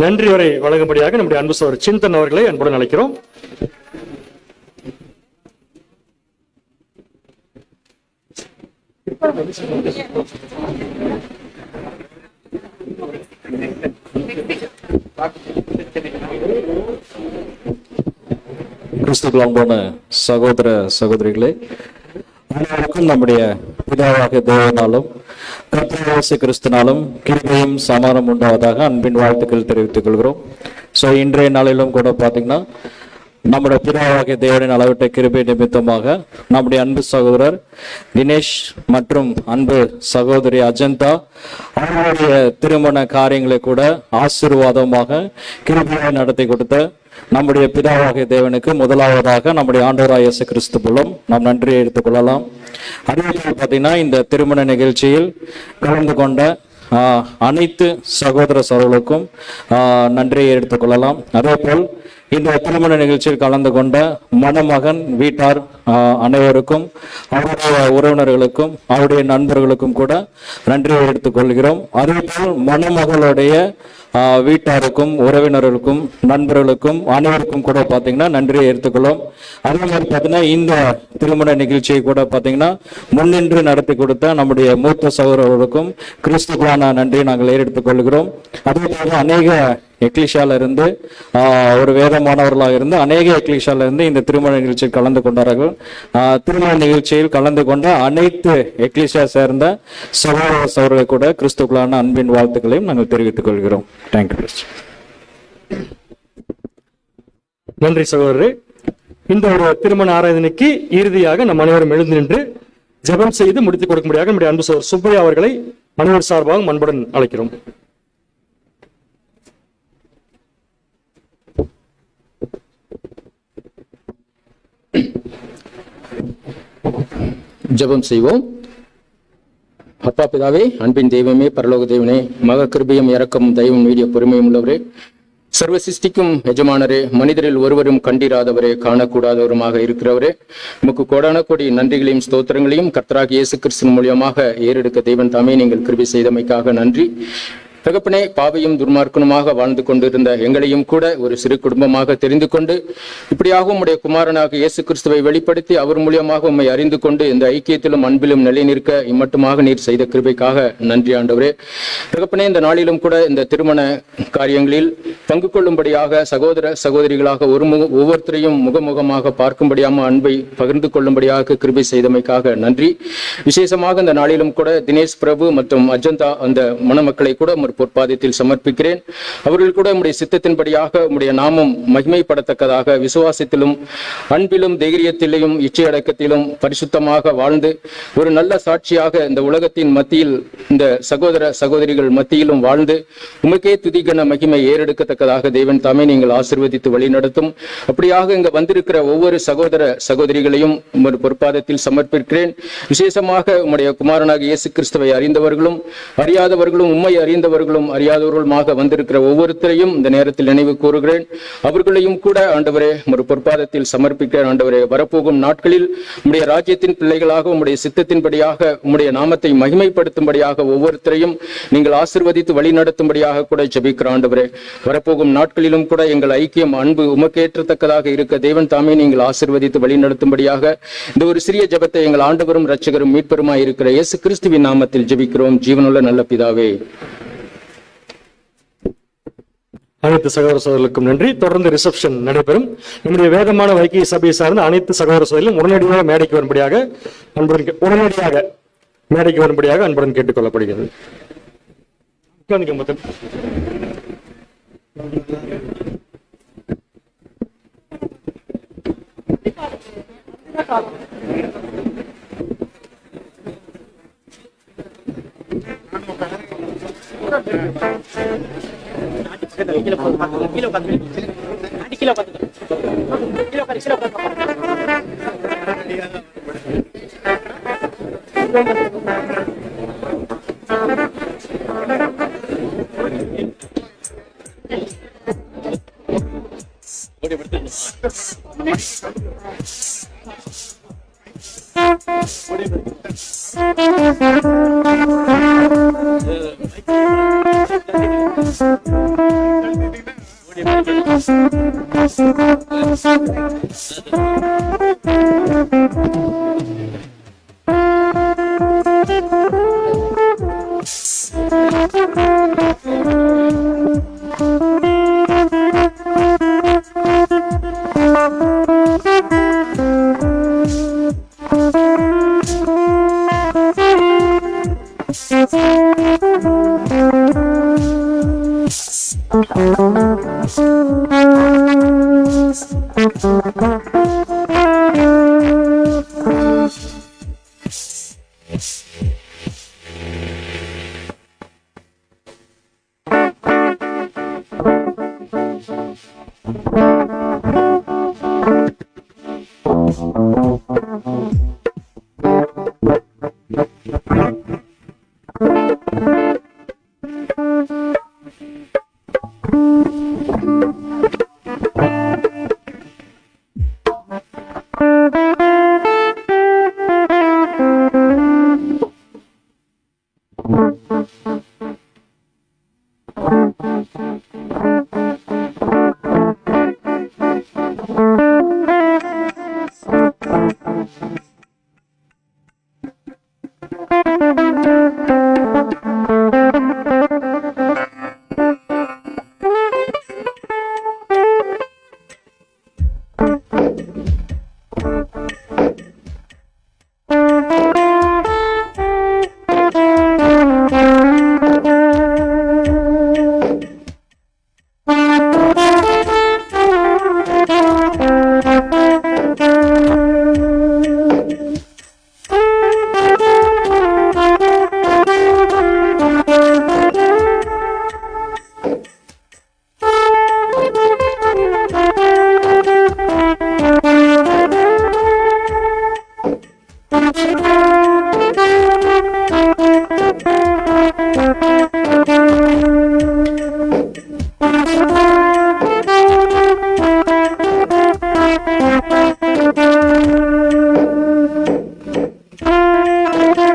Speaker 7: நன்றி வரை வழங்கும்படியாக நம்முடைய அன்பு சகோதரர் சிந்தன் அவர்களை அன்புடன் அழைக்கிறோம்.
Speaker 10: கிறிஸ்துவுக்குள் அன்பான சகோதர சகோதரிகளே, அனைவருக்கும் நம்முடைய பிதாவாகிய தேவனாலும் கர்த்தராகிய இயேசு கிறிஸ்துவினாலும் கிருபையும் சமாதானம் உண்டாவதாக அன்பின் வாழ்த்துக்கள் தெரிவித்துக் கொள்கிறோம். ஸோ இன்றைய நாளிலும் கூட பார்த்தீங்கன்னா நம்முடைய பிதாவாகிய தேவனின் அளவிட்ட கிருபை நிமித்தமாக நம்முடைய அன்பு சகோதரர் தினேஷ் மற்றும் அன்பு சகோதரி அஜந்தா அவர்களுடைய திருமண காரியங்களை கூட ஆசீர்வாதமாக கிருபையை நடத்தி கொடுத்த நம்முடைய பிதாவாகிய தேவனுக்கு முதலாவதாக நம்முடைய ஆண்டவராகிய இயேசு கிறிஸ்து மூலம் நாம் நன்றியை எடுத்துக்கொள்ளலாம். அதே போல் பார்த்தீங்கன்னா இந்த திருமண நிகழ்ச்சியில் கலந்து கொண்ட அனைத்து சகோதர சகோதரர்களுக்கும் நன்றியை எடுத்துக்கொள்ளலாம். அதே போல் இந்த திருமண நிகழ்ச்சியில் கலந்து கொண்ட மணமகன் வீட்டார் அனைவருக்கும் அவருடைய உறவினர்களுக்கும் அவருடைய நண்பர்களுக்கும் கூட நன்றியை எடுத்துக்கொள்கிறோம். அதே போல் மணமகளுடைய வீட்டாருக்கும் உறவினர்களுக்கும் நண்பர்களுக்கும் அனைவருக்கும் கூட பார்த்தீங்கன்னா நன்றியை எடுத்துக்கொள்ளும். அதே மாதிரி பார்த்தீங்கன்னா இந்த திருமண நிகழ்ச்சியை கூட பார்த்தீங்கன்னா முன்னின்று நடத்தி கொடுத்த நம்முடைய மூத்த சகோதரர்களுக்கும் கிறிஸ்துவான நன்றியை நாங்கள் ஏறெடுத்துக் கொள்கிறோம். அதே போல அநேக எக்லிஷால இருந்து ஒரு வேதமானவர்களாக இருந்து அநேக எக்லிஷால இருந்து இந்த திருமண நிகழ்ச்சியில் கலந்து கொண்டார்கள். திருமண நிகழ்ச்சியில் கலந்து கொண்ட அனைத்து எக்லிஷா சேர்ந்த சகோதர சகோதரர்கள் கூட கிறிஸ்துக்களான அன்பின் வாழ்த்துக்களையும் நாங்கள் தெரிவித்துக் கொள்கிறோம். தேங்க்யூ.
Speaker 7: நன்றி சகோதரரே. இந்த ஒரு திருமண ஆராதனைக்கு இறுதியாக நம் அனைவரும் எழுந்து நின்று ஜெபம் செய்து முடித்துக் கொடுக்கும்படியாக நம்முடைய அன்பு சகோதரர் சுப்பையா அவர்களை அனைவர் சார்பாக அன்புடன் அழைக்கிறோம்.
Speaker 11: ஜெபம் செய்வோம். அப்பா பிதாவே, அன்பின் தெய்வமே, பரலோக தேவனே, மக கிருபையும் இரக்கமும் தயவும் மீடிய பொறுமையும் உள்ளவரே, சர்வ சிருஷ்டிக்கும் எஜமானரே, மனிதரில் ஒருவரும் கண்டிராதவரே, காணக்கூடாதவருமாக இருக்கிறவரே, உமக்கு கோடான கோடி நன்றிகளையும் ஸ்தோத்திரங்களையும் கர்த்தராகிய இயேசு கிறிஸ்து மூலியமாக ஏறெடுக்க தேவன் தாமே நீங்கள் கிருபை செய்தமைக்காக நன்றி. தகப்பனே, பாவியும் துர்மார்க்கனுமாக வாழ்ந்து கொண்டிருந்த எங்களையும் கூட ஒரு சிறு குடும்பமாக தெரிந்து கொண்டு இப்படியாக உம்முடைய குமாரனாக இயேசு கிறிஸ்துவை வெளிப்படுத்தி அவர் மூலியமாக உம்மை அறிந்து கொண்டு இந்த ஐக்கியத்திலும் அன்பிலும் நிலை நிற்க இம்மட்டுமாக நீர் செய்த கிருபைக்காக நன்றி ஆண்டவரே. தகப்பனே, இந்த நாளிலும் கூட இந்த திருமண காரியங்களில் பங்கு கொள்ளும்படியாக சகோதர சகோதரிகளாக ஒவ்வொருத்தரையும் முகமுகமாக பார்க்கும்படியாக அன்பை பகிர்ந்து கொள்ளும்படியாக கிருபை செய்தமைக்காக நன்றி. விசேஷமாக இந்த நாளிலும் கூட தினேஷ் பிரபு மற்றும் அஜந்தா அந்த மணமக்களை கூட பொற்பாதத்தில் சமர்ப்பிக்கிறேன். அவர்கள் கூட உம்முடைய சித்தத்தின்படியாக உம்முடைய நாமம் மகிமைப்படத்தக்கதாக விசுவாசத்திலும் அன்பிலும் தைரியத்திலும் இச்சையடக்கத்திலும் பரிசுத்தமாக வாழ்ந்து ஒரு நல்ல சாட்சியாக இந்த உலகத்தின் மத்தியில் இந்த சகோதர சகோதரிகள் மத்தியிலும் வாழ்ந்து உமக்கே துதிகன மகிமை ஏறெடுக்கத்தக்கதாக தேவன் தாமே நீங்கள் ஆசீர்வதித்து வழி நடத்தும். அப்படியாக இங்கு வந்திருக்கிற ஒவ்வொரு சகோதர சகோதரிகளையும் உமது பொற்பாதத்தில் சமர்ப்பிக்கிறேன். விசேஷமாக உம்முடைய குமாரனாக இயேசு கிறிஸ்துவை அறிந்தவர்களும் அறியாதவர்களும் உம்மை அறிந்தவர்களும் அறியாதவர்களுமாக வந்திருக்கிற ஒவ்வொருத்தரையும் இந்த நேரத்தில் நினைவு கூறுகிறேன். அவர்களையும் கூட ஆண்டவரே ஒரு பொற்பாதத்தில் சமர்ப்பிக்கிறேன். ஆண்டவரே, வரப்போகும் நாட்களில் உம்முடைய ராஜ்யத்தின் பிள்ளைகளாக உம்முடைய சித்தத்தின்படியாக உம்முடைய நாமத்தை மகிமைப்படுத்தும்படியாக ஒவ்வொருத்தரையும் நீங்கள் ஆசீர்வதித்து வழி நடத்தும்படியாக கூட ஜெபிக்கிறோம். ஆண்டவரே, வரப்போகும் நாட்களிலும் கூட எங்கள் ஐக்கியம் அன்பு உமக்கேற்றத்தக்கதாக இருக்க தேவன் தாமே நீங்கள் ஆசீர்வதித்து வழி நடத்தும்படியாக இந்த ஒரு சிறிய ஜெபத்தை எங்கள் ஆண்டவரும் இரட்சகரும் மீட்பருமாய் இருக்கிற இயேசு கிறிஸ்துவின் நாமத்தில் ஜெபிக்கிறோம். ஜீவனுள்ள நல்ல பிதாவே.
Speaker 7: அனைத்து சகோதர சகோதரர்களுக்கும் நன்றி. தொடர்ந்து ரிசப்ஷன் நடைபெறும். நம்முடைய வேதமான வைக்கிய சபையை சார்ந்த அனைத்து சகோதர சகோதரிலும் உடனடியாக மேடைக்கு வரும்படியாக அன்புடன் கேட்டுக்கொள்ளப்படுகிறது.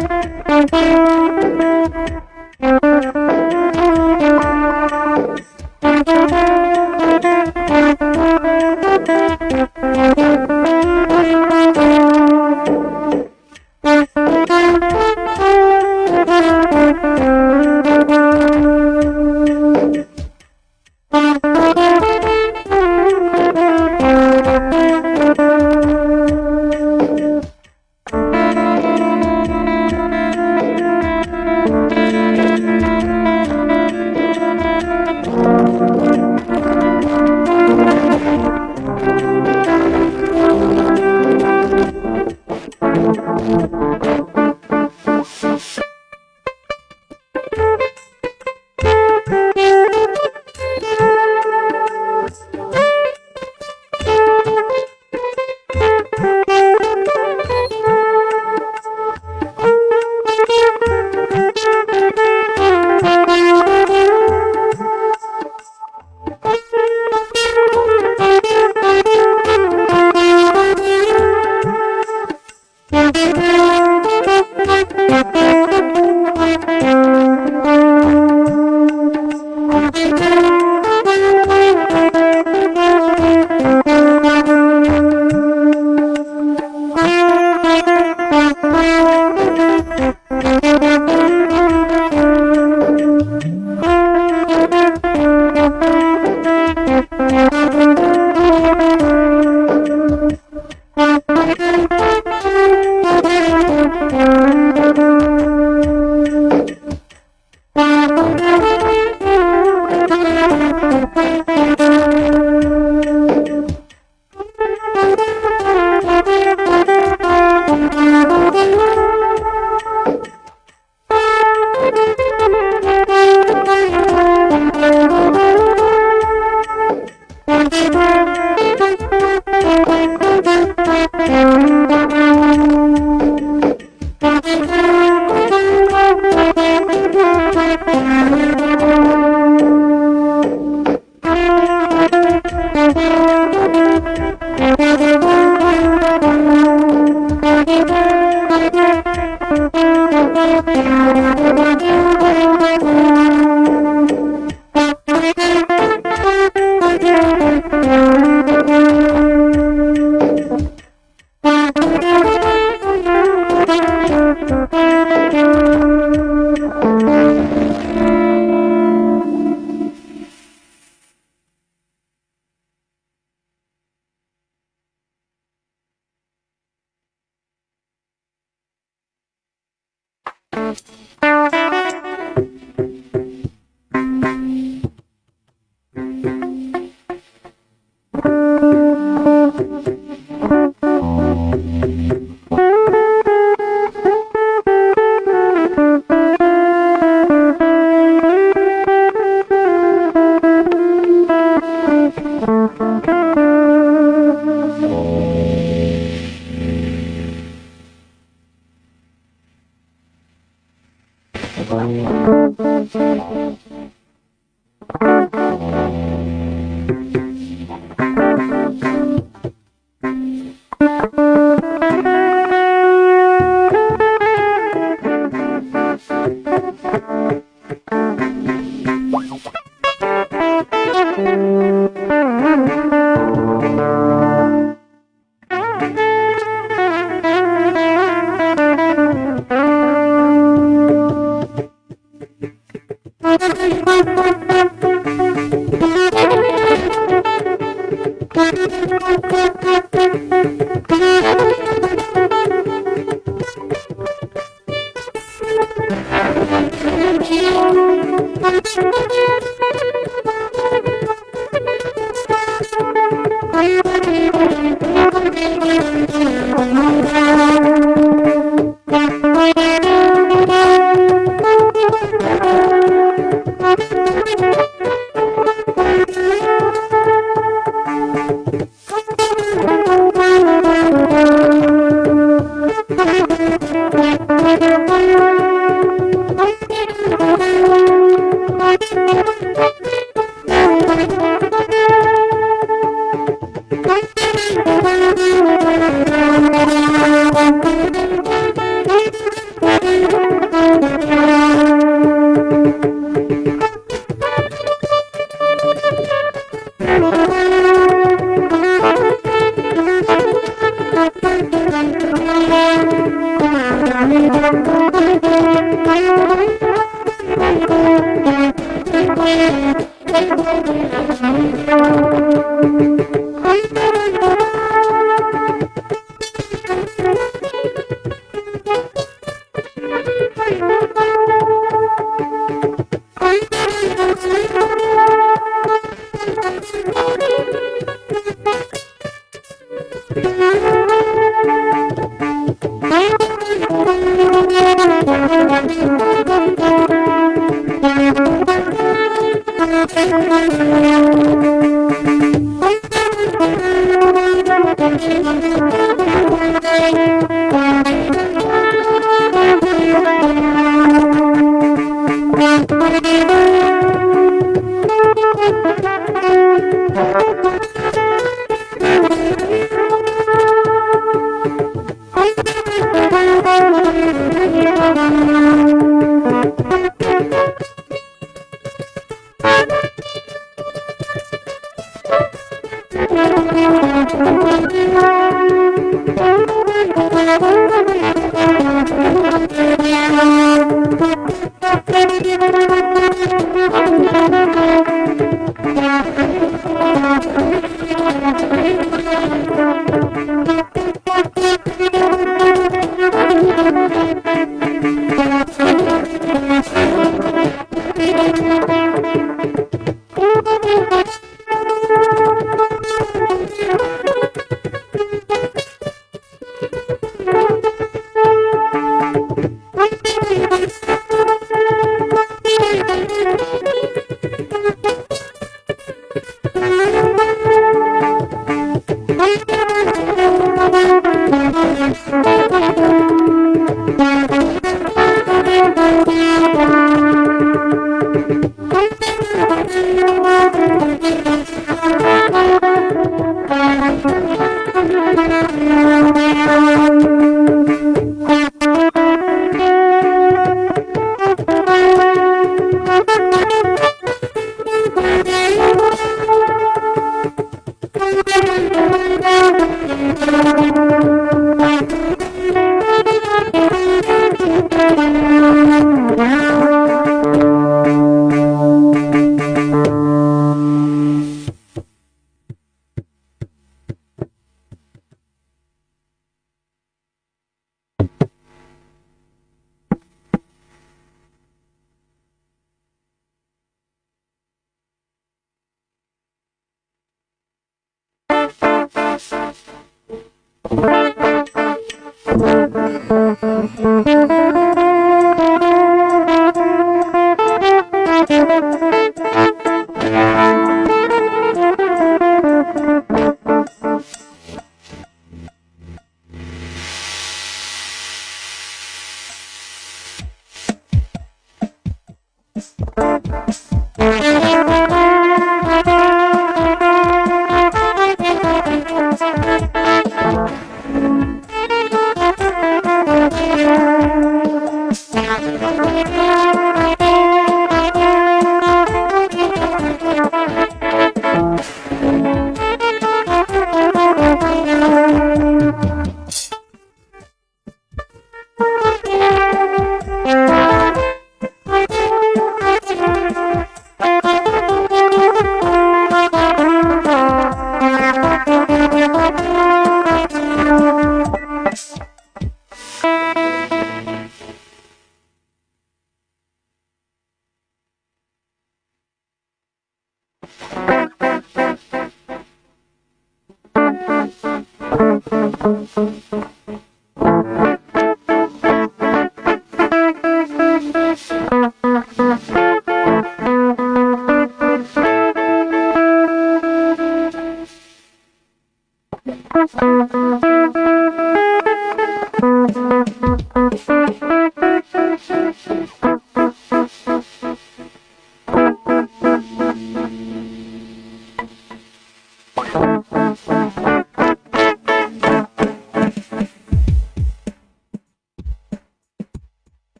Speaker 12: Thank you.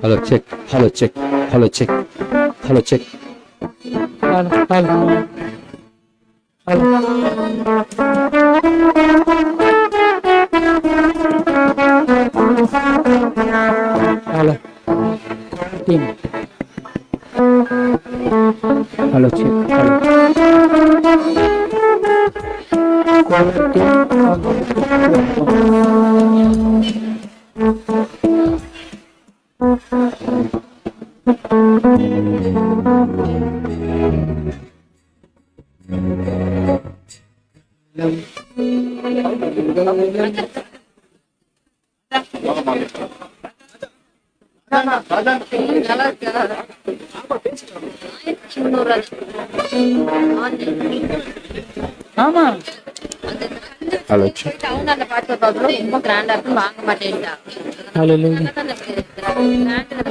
Speaker 11: Hello, check. Hello, check. Hello, check. Hello, check. Hello, hello. Hello. Team. Hello, check. Hello.
Speaker 12: ஆமா
Speaker 10: அழைச்சு
Speaker 12: டவுன்ல பார்த்து பார்க்கணும் ரொம்ப கிராண்டா இருக்கும் வாங்க மாட்டேன்டா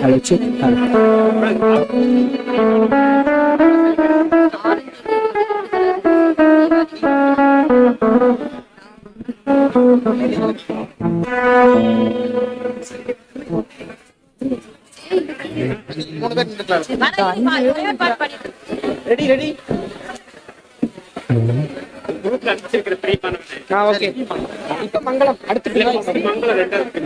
Speaker 10: அழைச்சு
Speaker 12: ரெடி ரெடி ஓகே இப்ப மங்களம் அடுத்து
Speaker 5: மங்களம் ரெண்டாவது